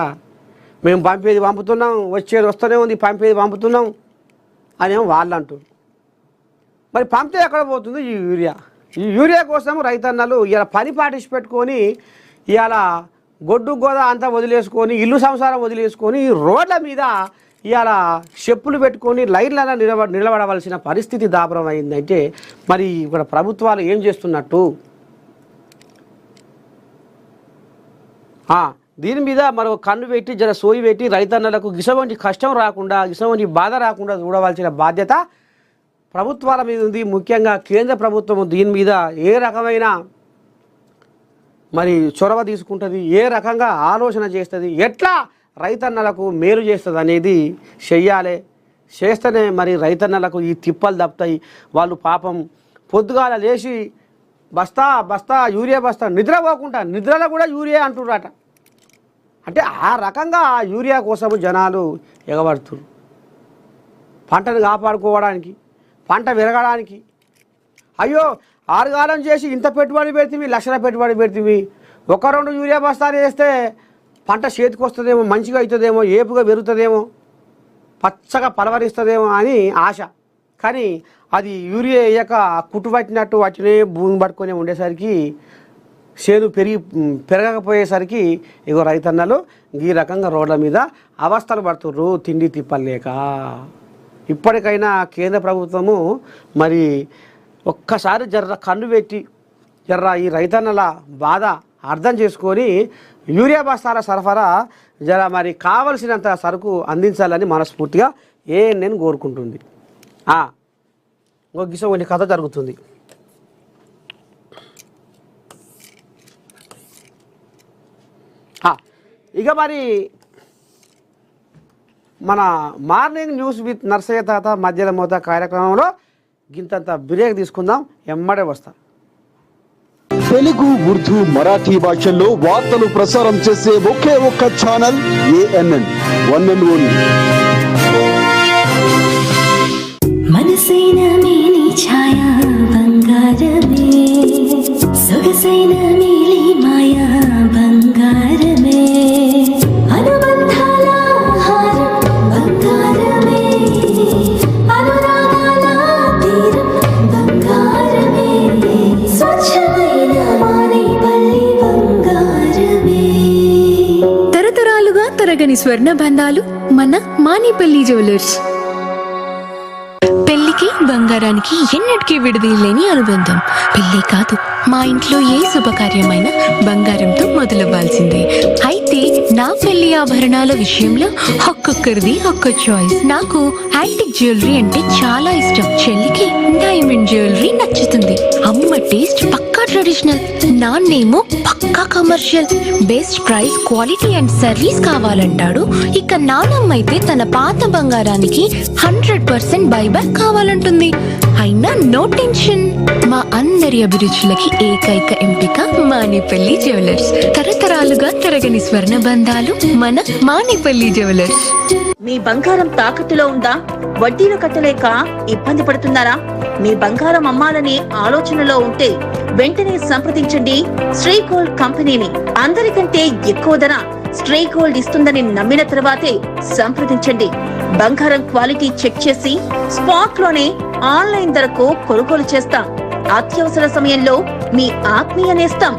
మేము పంపేది పంపుతున్నాం, వచ్చేది వస్తూనే ఉంది, పంపేది పంపుతున్నాం అనేమో వాళ్ళు అంటారు. మరి పంపితే ఎక్కడ పోతుంది ఈ యూరియా కోసం రైతన్నలు ఇలా పని పాటించి పెట్టుకొని ఇవాళ గొడ్డు గోద అంతా వదిలేసుకొని, ఇల్లు సంసారం వదిలేసుకొని రోడ్ల మీద ఇవాళ చెప్పులు పెట్టుకొని లైన్లను నిలబడవలసిన పరిస్థితి దాపరం అయిందంటే మరి ఇక్కడ ప్రభుత్వాలు ఏం చేస్తున్నట్టు? దీని మీద మరో కన్ను పెట్టి జర సోయి పెట్టి రైతన్నలకు గిసవంటి కష్టం రాకుండా, గిసవంటి బాధ రాకుండా చూడవలసిన బాధ్యత ప్రభుత్వాల మీద ఉంది. ముఖ్యంగా కేంద్ర ప్రభుత్వం దీని మీద ఏ రకమైన మరి చొరవ తీసుకుంటుంది, ఏ రకంగా ఆలోచన చేస్తుంది, ఎట్లా రైతన్నలకు మేలు చేస్తుంది అనేది చెయ్యాలి. చేస్తేనే మరి రైతన్నలకు ఈ తిప్పలు తప్పుతాయి. వాళ్ళు పాపం పొద్దుగాల లేచి బస్తా యూరియా బస్తా నిద్రపోకుండా, నిద్రలో కూడా యూరియా అంటున్నారట. అంటే ఆ రకంగా యూరియా కోసం జనాలు ఎగబడుతున్నారు. పంటను కాపాడుకోవడానికి, పంట విరగడానికి. అయ్యో ఆరుగాలం చేసి ఇంత పెట్టుబడి పెడితే, లక్షల పెట్టుబడి పెడితే, 1-2 యూరియా బస్తాలు వేస్తే పంట చేతికి వస్తుందేమో, మంచిగా అవుతుందేమో, ఏపుగా పెరుగుతుందేమో. పచ్చగా పలవరిస్తుందేమో అని ఆశ. కానీ అది యూరియా వేయక కుట్టు పట్టినట్టు వాటినే భూమి పట్టుకొని ఉండేసరికి చేను పెరగకపోయేసరికి ఇగో రైతన్నలు ఈ రకంగా రోడ్ల మీద అవస్థలు పడుతుర్రు తిండి తిప్పలేక. ఇప్పటికైనా కేంద్ర ప్రభుత్వము మరి ఒక్కసారి కన్ను పెట్టి ఈ రైతన్నల బాధ అర్థం చేసుకొని యూరియా బస్తాల సరఫరా మరి కావలసినంత సరుకు అందించాలని మనస్ఫూర్తిగా నేను కోరుకుంటుంది. ఒక గిస కొన్ని కథ జరుగుతుంది. ఇక మరి మన మార్నింగ్ న్యూస్ విత్ నర్సయ్య తాత మధ్యల మోత కార్యక్రమంలో గింతంత బ్రేక్ తీసుకుందాం, ఎమ్మడే వస్తా. తెలుగు, ఉర్దూ, మరాఠీ భాషల్లో వార్తలు ప్రసారం చేసే ఒకే ఒక్క channel ANN, one and only. మనసైన మేని ఛాయా బంగారమే, సొగసైన మేలి మాయా బంగారమే, అనుబంధాల హారం బంగారమే, అనురాగాల తీరం బంగారమే, స్వచ్ఛమైన మానేపల్లి బంగారమే. తరతరాలుగా తరగని స్వర్ణ బంధాలు మన మానేపల్లి జ్యువెలర్స్. పెళ్లికి బంగారానికి ఎన్నటికీ విడదీయలేని అనుబంధం. పెళ్లి కాదు, మా ఇంట్లో ఏ శుభకార్యమైనా బంగారంతో మొదలవ్వాల్సిందే. అయితే నా పెళ్లి ఆభరణాల విషయంలో ఒక్కొక్కరిది ఒక్క చాయిస్. నాకు యాంటిక్ జ్యువెలరీ అంటే చాలా ఇష్టం. చెల్లికి డైమండ్ జ్యువెలరీ నచ్చుతుంది. అమ్మ టేస్ట్ పక్కా ట్రెడిషనల్, నాన్నేమో పక్కా commercial. Best price, quality and service కావాలంటాడు. ఇక నానమ్మ అయితే తన పాత బంగారానికి 100% బైబ్యాక్ కావాలంటుంది. అయినా నో టెన్షన్, మా అందరి అభిరుచులకి ఏకైక ఎంపిక మానేపల్లి జ్యువెలర్స్. తరతరాలుగా తరగని స్వర్ణ బంధాలు మన మానేపల్లి జ్యువెలర్స్. మీ బంగారం తాకట్టులో ఉందా? వడ్డీలు కట్టలేక ఇబ్బంది పడుతున్నారా? మీ బంగారం అమ్మాలనే ఆలోచనలో ఉంటే వెంటనే సంప్రదించండి శ్రీ గోల్డ్ కంపెనీని. అందరికంటే ఎక్కువ ధర శ్రీ గోల్డ్ ఇస్తుందని నమ్మిన తర్వాతే సంప్రదించండి. బంగారం క్వాలిటీ చెక్ చేసి స్పాట్ లోనే ఆన్లైన్ ధరకు కొనుగోలు చేస్తాం. అత్యవసర సమయంలో మీ ఆత్మీయ నేస్తం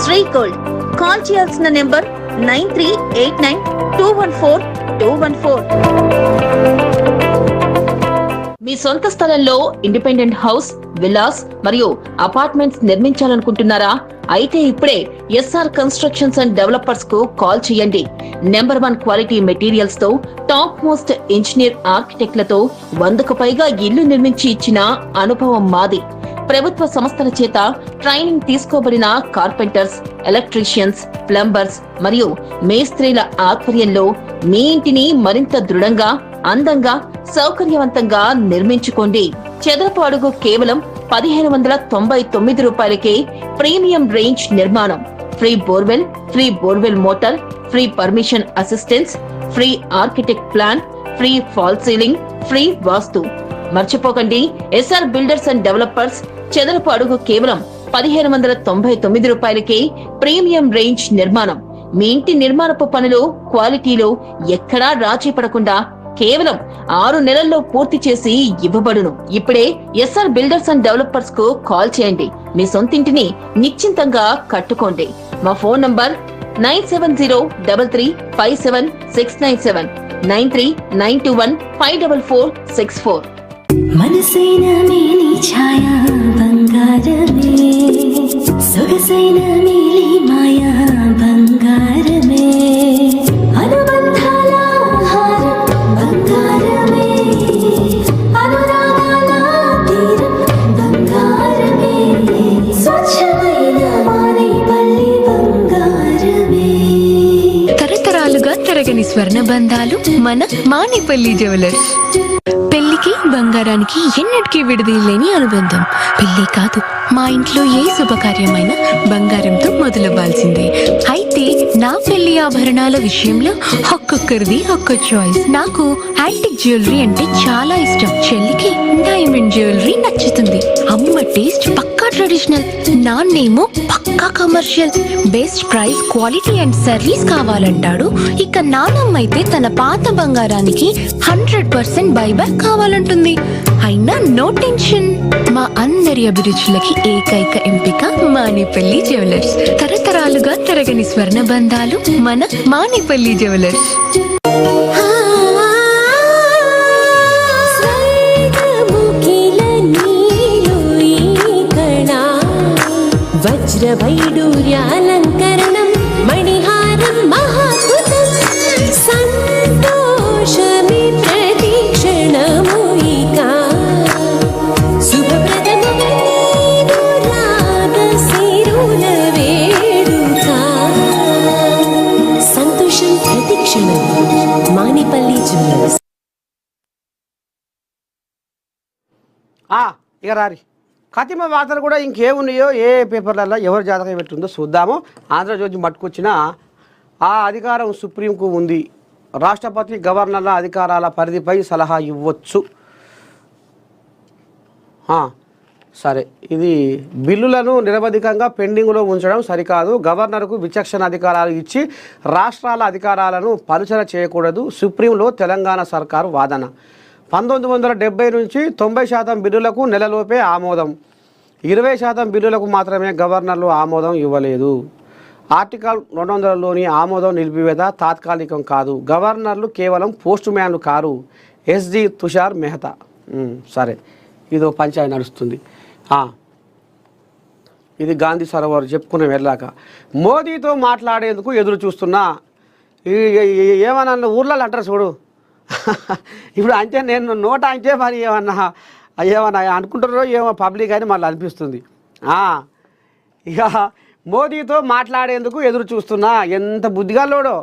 శ్రీ గోల్డ్. కాల్ చేయాల్సిన నెంబర్ 9389214214. మీ సొంత స్థలంలో ఇండిపెండెంట్ హౌస్, విల్లాస్ మరియు అపార్ట్మెంట్స్ నిర్మించాలనుకుంటున్నారా? అయితే ఇప్పుడే SR కన్స్ట్రక్షన్స్ అండ్ డెవలపర్స్ కు కాల్ చేయండి. నెంబర్ 1 క్వాలిటీ మెటీరియల్స్ తో, టాప్ మోస్ట్ ఇంజనీర్ ఆర్కిటెక్ట్లతో 100కు పైగా ఇల్లు నిర్మించి ఇచ్చిన అనుభవం మాది. ప్రభుత్వ సంస్థల చేత ట్రైనింగ్ తీసుకోబడిన కార్పెంటర్స్, ఎలక్ట్రీషియన్స్, ప్లంబర్స్ మరియు మేస్త్రీల ఆధ్వర్యంలో మీ ఇంటిని మరింత దృఢంగా, అందంగా, సౌకర్యవంతంగా నిర్మించుకోండి. చదరపు అడుగు కేవలం 1599 రూపాయలకే ప్రీమియం రేంజ్ నిర్మాణం. Free borewell motor, free permission assistance, free architect plan, free fall ceiling, free vastu. మర్చిపోకండి, SR బిల్డర్స్ అండ్ డెవలపర్స్. చదరపు అడుగు కేవలం 1599 రూపాయలకే ప్రీమియం రేంజ్ నిర్మాణం. మీ ఇంటి నిర్మాణపు పనులు క్వాలిటీలో ఎక్కడా రాజీ పడకుండా కేవలం 6 నెలల్లో పూర్తి చేసి ఇవ్వబడును. ఇప్పుడే SR బిల్డర్స్ అండ్ డెవలపర్స్ కు కాల్ చేయండి. మీ సొంతింటిని నిశ్చింతంగా కట్టుకోండి. మా ఫోన్ నంబర్ 9703357697, 9392154464. మనసైన మేని ఛాయా బంగారమే, సొగసైన మేలి మాయా బంగారమే, అనుబంధాల హారం బంగారమే, అనురాగాల తీరం బంగారమే, స్వచ్ఛమైన మానేపల్లి బంగారమే. తరతరాలుగా తరగని స్వర్ణ బంధాలు మన మానేపల్లి జ్యువెలర్స్. పెళ్లికి బంగారానికి ఎన్నటికీ విడదీయలేని అనుబంధం. పెళ్లి కాదు, మా ఇంట్లో ఏ శుభకార్యమైనా బంగారంతో మొదలవ్వాల్సిందే. అయితే నా పెళ్లి ఆభరణాల విషయంలో ఒక్కొక్కరిది ఒక్క చాయిస్. నాకు యాంటిక్ జ్యువెలరీ అంటే చాలా ఇష్టం. చెల్లికి డైమండ్ జ్యువెలరీ నచ్చుతుంది. అమ్మ టేస్ట్ పక్కా ట్రెడిషనల్. ట్రెడిషనల్, నాన్నేమో పక్కా commercial. Best price, quality and service కావాలంటాడు. ఇక నానమ్మ అయితే తన పాత బంగారానికి 100% బైబ్యాక్ కావాలంటుంది. అయినా నో టెన్షన్. మా అందరి అభిరుచులకి ఏకైక ఎంపిక మానేపల్లి జ్యువెలర్స్. తరతరాలుగా తరగని స్వర్ణ బంధాలు మన మానేపల్లి జ్యువెలర్స్. వజ్రవైడూర్యాలంకరణం మణిహారం మహాద్భుతం సంతోషమి ప్రతిక్షణము ఇక శుభప్రదము రాగ సిరుల వేడుక సంతోషం ప్రతిక్షణం మానిపల్లి జ్యువెలర్స్. ఇక రారి కతిమ వార్తలు కూడా ఇంకేమున్నాయో ఏ పేపర్లలో ఎవరు జాతకం పెట్టుందో చూద్దాము. ఆంధ్రజ్యోతి పట్టుకొచ్చిన ఆ అధికారం సుప్రీంకు ఉంది. రాష్ట్రపతి గవర్నర్ల అధికారాల పరిధిపై సలహా ఇవ్వచ్చు. సరే, ఇది బిల్లులను నిరవధికంగా పెండింగ్లో ఉంచడం సరికాదు. గవర్నర్కు విచక్షణ అధికారాలు ఇచ్చి రాష్ట్రాల అధికారాలను పలుచన చేయకూడదు. సుప్రీంలో తెలంగాణ సర్కారు వాదన. 1970 నుంచి 90% బిల్లులకు నెలలోపే ఆమోదం. 20% బిల్లులకు మాత్రమే గవర్నర్లు ఆమోదం ఇవ్వలేదు. ఆర్టికల్ 200లోని ఆమోదం నిలిపివేత తాత్కాలికం కాదు. గవర్నర్లు కేవలం పోస్ట్ మ్యాన్లు కారు. ఎస్జి తుషార్ మెహతా. సరే, ఇదో పంచాయతీ నడుస్తుంది. ఇది గాంధీ సరోవర్ చెప్పుకునే వెళ్ళాక మోదీతో మాట్లాడేందుకు ఎదురు చూస్తున్నా. ఏమన్నా ఊర్లలో అంటారు చూడు. ఇప్పుడు అంటే నేను నోట అంటే మరి ఏమన్నా అనుకుంటారో ఏమో పబ్లిక్ అని మళ్ళీ అనిపిస్తుంది. ఇక మోదీతో మాట్లాడేందుకు ఎదురు చూస్తున్నా. ఎంత బుద్ధిగాలోడో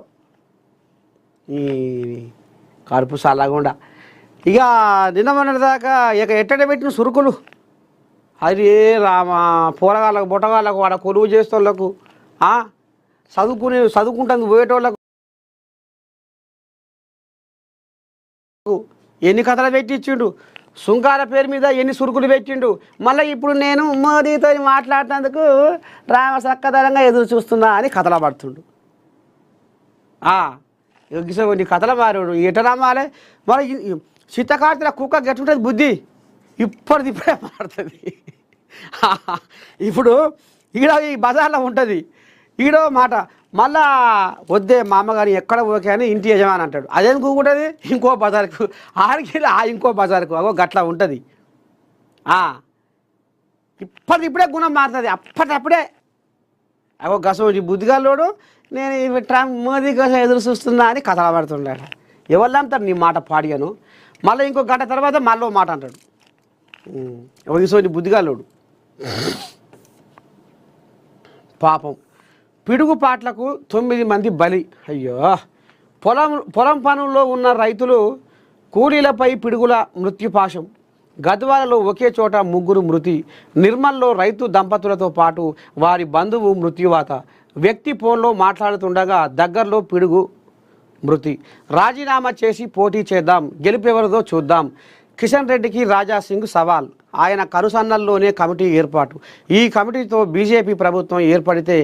ఈ కడుపు సల్లగుండా. ఇక నిన్న మొన్నటిదాకా ఇక ఎట్టడే పెట్టిన సురుకులు అది రామా పోరగాళ్ళకు బొట్టగాళ్ళకు వాడ కొలువు చేసేటోళ్ళకు చదువుకుంటుంది పోయేటోళ్ళకు ఎన్ని కథలు పెట్టించిండు. సుంకాల పేరు మీద ఎన్ని సురుకులు పెట్టిండు. మళ్ళీ ఇప్పుడు నేను మోదీతో మాట్లాడినందుకు రామ సక్కదరంగా ఎదురు చూస్తున్నా అని కథలు పడుతుండు. నీ కథల మారాడు ఎట రమ్మాలే. మరి చిత్తకార్తెల కుక్క గట్టుంటుంది బుద్ధి. ఇప్పుడే మారుతుంది. ఇప్పుడు ఈడ ఈ బజార్లో ఉంటుంది ఈడో మాట. మళ్ళా వద్దే మా అమ్మగారిని ఎక్కడ ఓకే అని ఇంటి యజమాని అంటాడు. అదేం కూకుంటుంది ఇంకో బజార్కు ఆడికి ఇంకో బజార్కు అగో గట్లా ఉంటుంది. ఇప్పుడే గుణం మారుతుంది. అప్పటికప్పుడే అగో గసోటి బుద్ధిగాలోడు నేను మోదీ కోసం ఎదురు చూస్తున్నా అని కథలు పడుతున్నాడు. ఎవరు నమ్ముతారు నీ మాట పాడిగాను. మళ్ళీ ఇంకో గంట తర్వాత మళ్ళీ మాట అంటాడు. గసోటి బుద్ధిగాలోడు పాపం. పిడుగుపాట్లకు 9 మంది బలి. అయ్యో, పొలం పనుల్లో ఉన్న రైతులు కూలీలపై పిడుగుల మృత్యుపాశం. గద్వాలలో ఒకే చోట 3 మృతి. నిర్మల్లో రైతు దంపతులతో పాటు వారి బంధువు మృత్యువాత. వ్యక్తి ఫోన్లో మాట్లాడుతుండగా దగ్గరలో పిడుగు మృతి. రాజీనామా చేసి పోటీ చేద్దాం, గెలుపెవరిదో చూద్దాం. కిషన్ రెడ్డికి రాజా సింగ్ సవాల్. ఆయన కనుసన్నల్లోనే కమిటీ ఏర్పాటు. ఈ కమిటీతో బీజేపీ ప్రభుత్వం ఏర్పడితే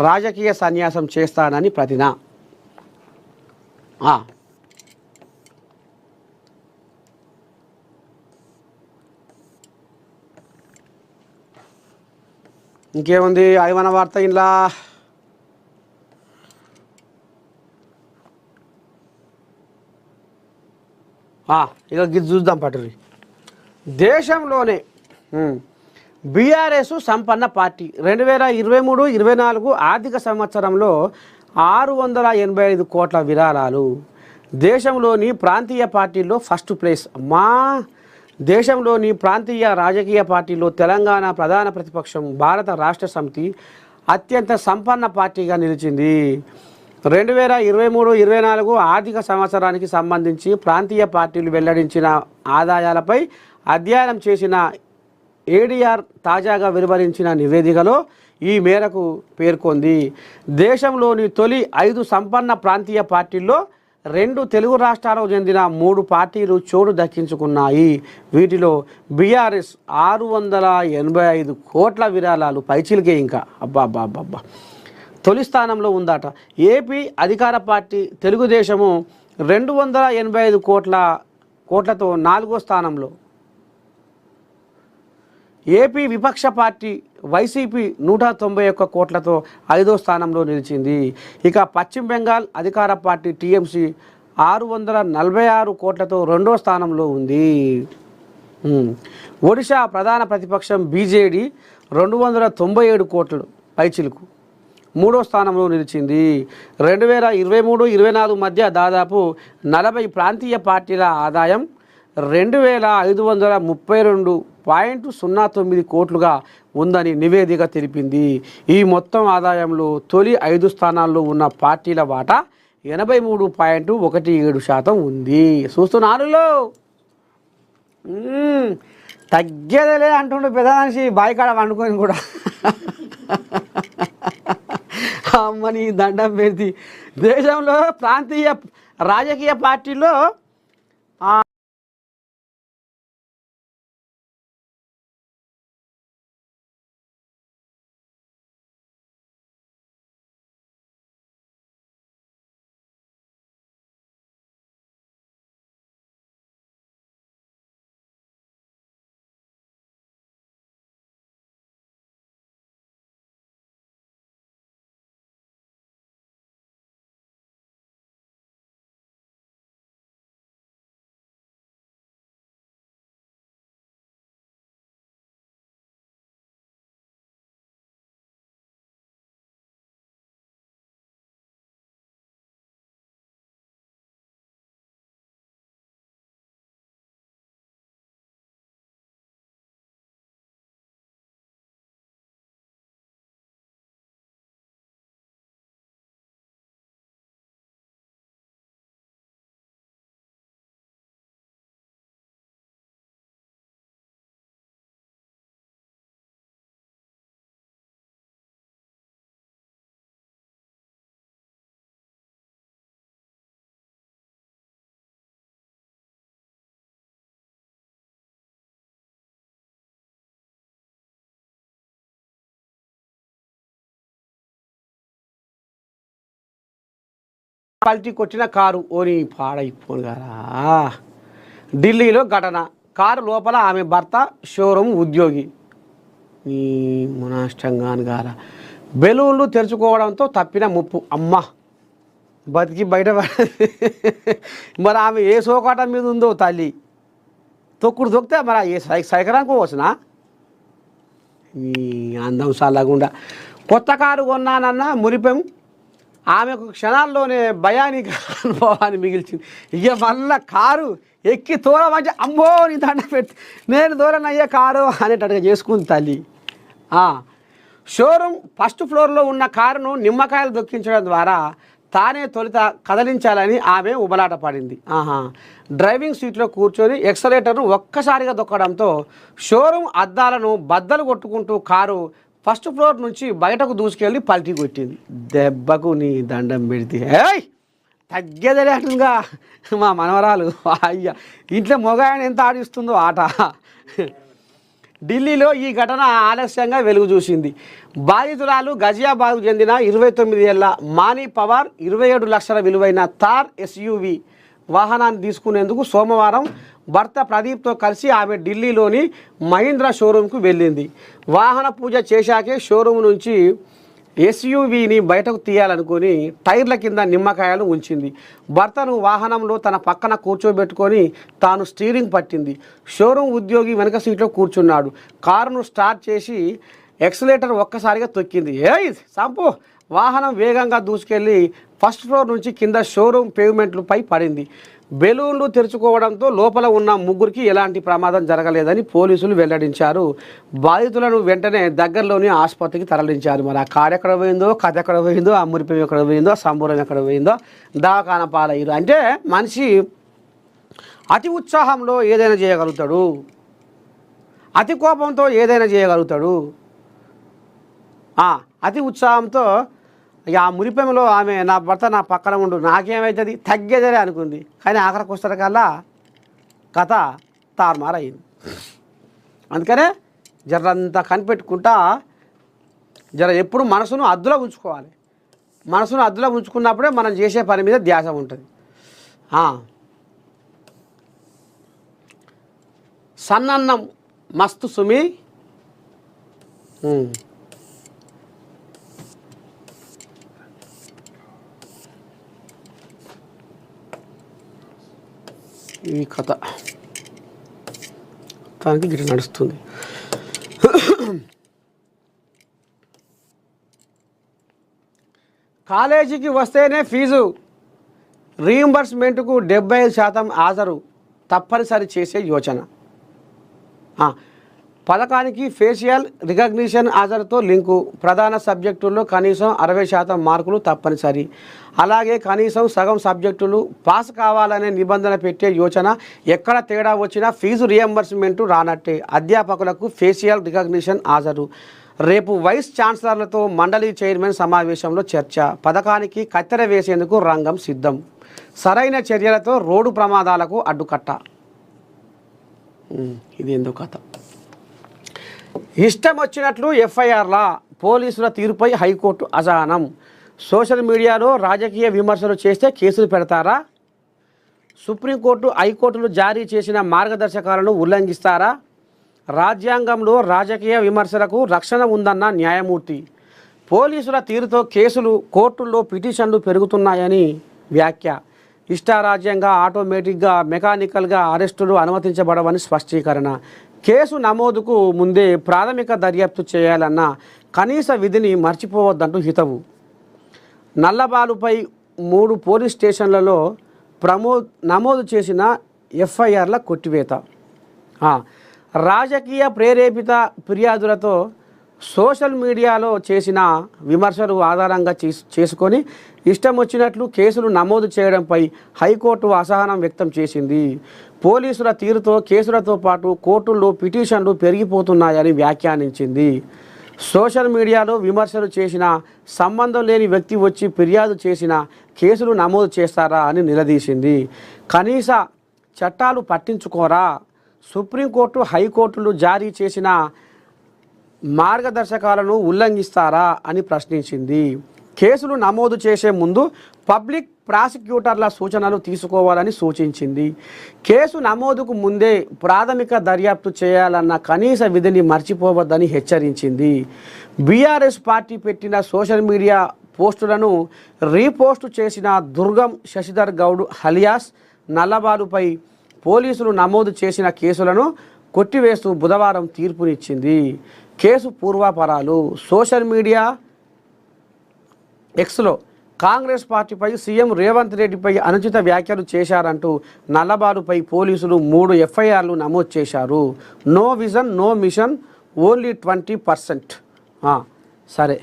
రాజకీయ సన్యాసం చేస్తానని ప్రతిన. ఇంకేముంది ఐవన వార్త ఇలా. ఇక గిది చూద్దాం పట్టురి. దేశంలోనే బీఆర్ఎస్ సంపన్న పార్టీ. 2023-24 ఆర్థిక సంవత్సరంలో 685 కోట్ల విరాళాలు. దేశంలోని ప్రాంతీయ పార్టీల్లో ఫస్ట్ ప్లేస్. దేశంలోని ప్రాంతీయ రాజకీయ పార్టీలో తెలంగాణ ప్రధాన ప్రతిపక్షం భారత రాష్ట్ర సమితి అత్యంత సంపన్న పార్టీగా నిలిచింది. 2023-24 ఆర్థిక సంవత్సరానికి సంబంధించి ప్రాంతీయ పార్టీలు వెల్లడించిన ఆదాయాలపై అధ్యయనం చేసిన ఏడీఆర్ తాజాగా వెలువరించిన నివేదికలో ఈ మేరకు పేర్కొంది. దేశంలోని తొలి 5 సంపన్న ప్రాంతీయ పార్టీల్లో 2 తెలుగు రాష్ట్రాలకు చెందిన 3 పార్టీలు చోటు దక్కించుకున్నాయి. వీటిలో బీఆర్ఎస్ 685 కోట్ల విరాళాలు పైచిలకే ఇంకా అబ్బా తొలి స్థానంలో ఉందట. ఏపీ అధికార పార్టీ తెలుగుదేశము 285 కోట్లతో 4వ స్థానంలో. ఏపీ విపక్ష పార్టీ వైసీపీ 191 కోట్లతో 5వ స్థానంలో నిలిచింది. ఇక పశ్చిమ బెంగాల్ అధికార పార్టీ టీఎంసీ 646 కోట్లతో 2వ స్థానంలో ఉంది. ఒడిశా ప్రధాన ప్రతిపక్షం బీజేడీ 297 కోట్లు పైచిలకు 3వ స్థానంలో నిలిచింది. 2023-24 మధ్య దాదాపు 40 ప్రాంతీయ పార్టీల ఆదాయం 2532.09 కోట్లుగా ఉందని నివేదిక తెలిపింది. ఈ మొత్తం ఆదాయంలో తొలి 5 స్థానాల్లో ఉన్న పార్టీల వాటా 83.17% ఉంది. చూస్తున్నారులో తగ్గేదేలే అంటుండే పెద్ద మనిషి బాయికాడ వండుకొని కూడా అమ్మని దండం పెడితే దేశంలో ప్రాంతీయ రాజకీయ పార్టీలో పల్టీకి వచ్చిన కారు ఓని పాడైపోను గారా. ఢిల్లీలో ఘటన. కారు లోపల ఆమె భర్త షోరూమ్ ఉద్యోగి. ఈ మునాష్టంగాన్ గారా. బెలూన్లు తెరుచుకోవడంతో తప్పిన ముప్పు. అమ్మ బతికి బయట మరి ఆమె ఏ సోకాటం మీద ఉందో తల్లి. తొక్కుడు దొక్కితే మరి ఏ సైకరానికి వచ్చినా ఈ అందం సాలకుండా. కొత్త కారు కొన్నానన్న మురిపెం ఆమెకు క్షణాల్లోనే భయానికి అనుభవాన్ని మిగిల్చింది. ఇక మళ్ళా కారు ఎక్కి తోలమంటే అమ్మో నీ దండ పెట్టి నేను దూరనయ్యే కారు అనేటట్టుగా చేసుకుంది తల్లి. షోరూమ్ ఫస్ట్ ఫ్లోర్లో ఉన్న కారును నిమ్మకాయలు దొక్కించడం ద్వారా తానే తొలుత కదిలించాలని ఆమె ఉబలాట పడింది. డ్రైవింగ్ సీట్లో కూర్చొని ఎక్సలేటర్ను ఒక్కసారిగా దొక్కడంతో షోరూమ్ అద్దాలను బద్దలు కొట్టుకుంటూ కారు ఫస్ట్ ఫ్లోర్ నుంచి బయటకు దూసుకెళ్ళి పల్టీ కొట్టింది. దెబ్బకు నీ దండం పెడితే తగ్గేదలే అంటుందిగా మా మనవరాలు. అయ్యా ఇంట్లో మొగాయన ఎంత ఆడిస్తుందో ఆట. ఢిల్లీలో ఈ ఘటన ఆలస్యంగా వెలుగు చూసింది. బాధితురాలు గజియాబాద్కు చెందిన 29 ఏళ్ల మానీ పవార్ 27 లక్షల విలువైన థార్ ఎస్యూవి వాహనాన్ని తీసుకునేందుకు సోమవారం భర్త ప్రదీప్తో కలిసి ఆమె ఢిల్లీలోని మహీంద్రా షోరూంకు వెళ్ళింది. వాహన పూజ చేశాకే షోరూం నుంచి ఎస్యూవీని బయటకు తీయాలనుకొని టైర్ల కింద నిమ్మకాయలు ఉంచింది. భర్తను వాహనంలో తన పక్కన కూర్చోబెట్టుకొని తాను స్టీరింగ్ పట్టింది. షోరూం ఉద్యోగి వెనక సీట్లో కూర్చున్నాడు. కారును స్టార్ట్ చేసి ఎక్సలేటర్ ఒక్కసారిగా తొక్కింది. సంపు వాహనం వేగంగా దూసుకెళ్ళి ఫస్ట్ ఫ్లోర్ నుంచి కింద షోరూం పేవ్మెంట్లపై పడింది. బెలూన్లు తెరుచుకోవడంతో లోపల ఉన్న ముగ్గురికి ఎలాంటి ప్రమాదం జరగలేదని పోలీసులు వెల్లడించారు. బాధితులను వెంటనే దగ్గరలోని ఆసుపత్రికి తరలించారు. మరి ఆ కారు ఎక్కడ పోయిందో, కథ ఎక్కడ పోయిందో, ఆ మురిపం ఎక్కడ పోయిందో, సంబూరం ఎక్కడ పోయిందో దవాఖాన పాలయ్యారు. అంటే మనిషి అతి ఉత్సాహంలో ఏదైనా చేయగలుగుతాడు, అతి కోపంతో ఏదైనా చేయగలుగుతాడు. అతి ఉత్సాహంతో ఇక ఆ మురిపెంలో ఆమె నా భర్త నా పక్కన ఉండు నాకేమవుతుంది తగ్గేదలే అనుకుంది. కానీ ఆఖరికి వస్తారకల్లా కథ తారుమారయింది. అందుకనే జరంతా కనిపెట్టుకుంటా ఎప్పుడు మనసును అద్దులో ఉంచుకోవాలి. మనసును అద్దులో ఉంచుకున్నప్పుడే మనం చేసే పని మీద ధ్యాస ఉంటుంది. సన్నన్నం మస్తు సుమి ఈ కథ దానికి గిట్ట నడుస్తుంది. కాలేజీకి వస్తేనే ఫీజు రీయింబర్స్మెంట్కు 75% హాజరు తప్పనిసరి చేసే యోచన. పథకానికి ఫేషియల్ రికగ్నిషన్ హాజరుతో లింకు. ప్రధాన సబ్జెక్టుల్లో కనీసం 60% మార్కులు తప్పనిసరి. అలాగే కనీసం సగం సబ్జెక్టులు పాస్ కావాలనే నిబంధన పెట్టే యోచన. ఎక్కడ తేడా వచ్చినా ఫీజు రియంబర్స్మెంటు రానట్టే. అధ్యాపకులకు ఫేషియల్ రికగ్నిషన్ హాజరు. రేపు వైస్ ఛాన్సలర్లతో మండలి చైర్మన్ సమావేశంలో చర్చ. పథకానికి కత్తెర వేసేందుకు రంగం సిద్ధం. సరైన చర్యలతో రోడ్డు ప్రమాదాలకు అడ్డుకట్ట. ఇది ఎందుకు కథ? ఇష్టం వచ్చినట్లు ఎఫ్ఐఆర్లా పోలీసుల తీరుపై హైకోర్టు అసహనం. సోషల్ మీడియాలో రాజకీయ విమర్శలు చేస్తే కేసులు పెడతారా? సుప్రీంకోర్టు హైకోర్టులు జారీ చేసిన మార్గదర్శకాలను ఉల్లంఘిస్తారా? రాజ్యాంగంలో రాజకీయ విమర్శలకు రక్షణ ఉందన్న న్యాయమూర్తి. పోలీసుల తీరుతో కేసులు, కోర్టుల్లో పిటిషన్లు పెరుగుతున్నాయని వ్యాఖ్య. ఇష్టారాజ్యంగా ఆటోమేటిక్గా మెకానికల్గా అరెస్టులు అనుమతించబడవని స్పష్టీకరణ. కేసు నమోదుకు ముందే ప్రాథమిక దర్యాప్తు చేయాలన్న కనీస విధిని మర్చిపోవద్దంటూ హితవు. నల్లబాలుపై 3 పోలీస్ స్టేషన్లలో నమోదు చేసిన ఎఫ్ఐఆర్ల కొట్టివేత. రాజకీయ ప్రేరేపిత ఫిర్యాదులతో సోషల్ మీడియాలో చేసిన విమర్శలు ఆధారంగా చేసుకొని ఇష్టం వచ్చినట్లు కేసులు నమోదు చేయడంపై హైకోర్టు అసహనం వ్యక్తం చేసింది. పోలీసుల తీరుతో కేసులతో పాటు కోర్టుల్లో పిటిషన్లు పెరిగిపోతున్నాయని వ్యాఖ్యానించింది. సోషల్ మీడియాలో విమర్శలు చేసిన సంబంధం లేని వ్యక్తి వచ్చి ఫిర్యాదు చేసిన కేసులు నమోదు చేస్తారా అని నిలదీసింది. కనీస చట్టాలు పట్టించుకోరా? సుప్రీంకోర్టు, హైకోర్టులు జారీ చేసిన మార్గదర్శకాలను ఉల్లంఘిస్తారా అని ప్రశ్నించింది. కేసులు నమోదు చేసే ముందు పబ్లిక్ ప్రాసిక్యూటర్ల సూచనలు తీసుకోవాలని సూచించింది. కేసు నమోదుకు ముందే ప్రాథమిక దర్యాప్తు చేయాలన్న కనీస విధిని మర్చిపోవద్దని హెచ్చరించింది. బీఆర్ఎస్ పార్టీ పెట్టిన సోషల్ మీడియా పోస్టులను రీపోస్టు చేసిన దుర్గం శశిధర్ గౌడ్ హలియాస్ నల్లబాలుపై పోలీసులు నమోదు చేసిన కేసులను కొట్టివేస్తూ బుధవారం తీర్పునిచ్చింది. కేసు పూర్వాపరాలు. సోషల్ మీడియా ఎక్స్లో కాంగ్రెస్ పార్టీపై సీఎం రేవంత్ రెడ్డిపై అనుచిత వ్యాఖ్యలు చేశారంటూ నల్లబాలుపై పోలీసులు 3 ఎఫ్ఐఆర్లు నమోదు చేశారు. No vision, no mission, only 20%. సరే,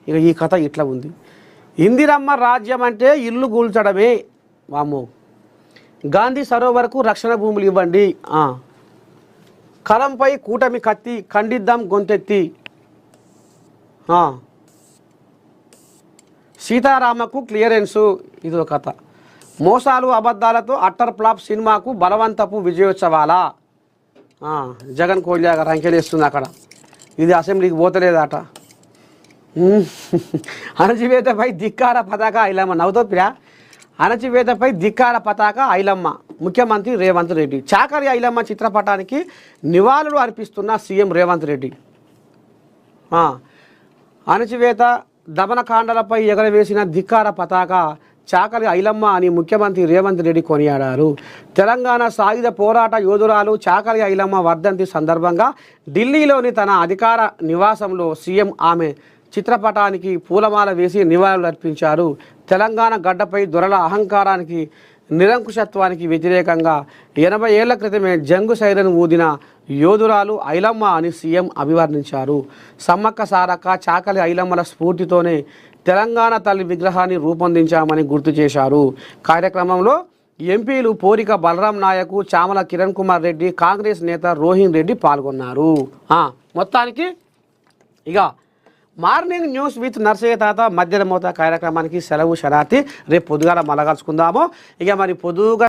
ఇక ఈ కథ ఇట్లా ఉంది. ఇందిరమ్మ రాజ్యం అంటే ఇల్లు కూల్చడమే. వామ్మో. గాంధీ సరోవర్కు రక్షణ భూములు ఇవ్వండి. కలంపై కూటమి కత్తి, ఖండిద్దాం గొంతెత్తి. సీతారామకు క్లియరెన్సు. ఇదో కథ. మోసాలు అబద్ధాలతో అట్టర్ ఫ్లాప్ సినిమాకు బలవంతపు విజయోత్సవాల. జగన్ కోల్యాగా రంకెలేస్తుంది అక్కడ. ఇది అసెంబ్లీకి పోతలేదట. అణచివేతపై ధిక్కార పతాక ఐలమ్మ. నవ్వుతోపిరా. అణచివేతపై ధిక్కార పతాక ఐలమ్మ. ముఖ్యమంత్రి రేవంత్ రెడ్డి. చాకలి ఐలమ్మ చిత్రపటానికి నివాళులు అర్పిస్తున్న సీఎం రేవంత్ రెడ్డి. అణచివేత దమనకాండలపై ఎగరవేసిన ధిక్కార పతాక చాకలి ఐలమ్మ అని ముఖ్యమంత్రి రేవంత్ రెడ్డి కొనియాడారు. తెలంగాణ సాయుధ పోరాట యోధురాలు చాకలి ఐలమ్మ వర్ధంతి సందర్భంగా ఢిల్లీలోని తన అధికార నివాసంలో సీఎం ఆమె చిత్రపటానికి పూలమాల వేసి నివాళులు అర్పించారు. తెలంగాణ గడ్డపై దొరల అహంకారానికి, నిరంకుశత్వానికి వ్యతిరేకంగా 80 ఏళ్ల క్రితమే జంగు సైరను ఊదిన యోధురాలు ఐలమ్మ అని సీఎం అభివర్ణించారు. సమ్మక్క సారక్క, చాకలి ఐలమ్మల స్ఫూర్తితోనే తెలంగాణ తల్లి విగ్రహాన్ని రూపొందించామని గుర్తు చేశారు. కార్యక్రమంలో ఎంపీలు పోరిక బలరాం నాయకు, చామల కిరణ్ కుమార్ రెడ్డి, కాంగ్రెస్ నేత రోహిన్ రెడ్డి పాల్గొన్నారు. మొత్తానికి ఇక మార్నింగ్ న్యూస్ విత్ నర్సయ్య తాత మధ్యాహ్నం మోత కార్యక్రమానికి సెలవు శనార్థి. రేపు పొద్దుగాల మళ్ళా కలుసుకుందాము. ఇక మరి పొద్దుగా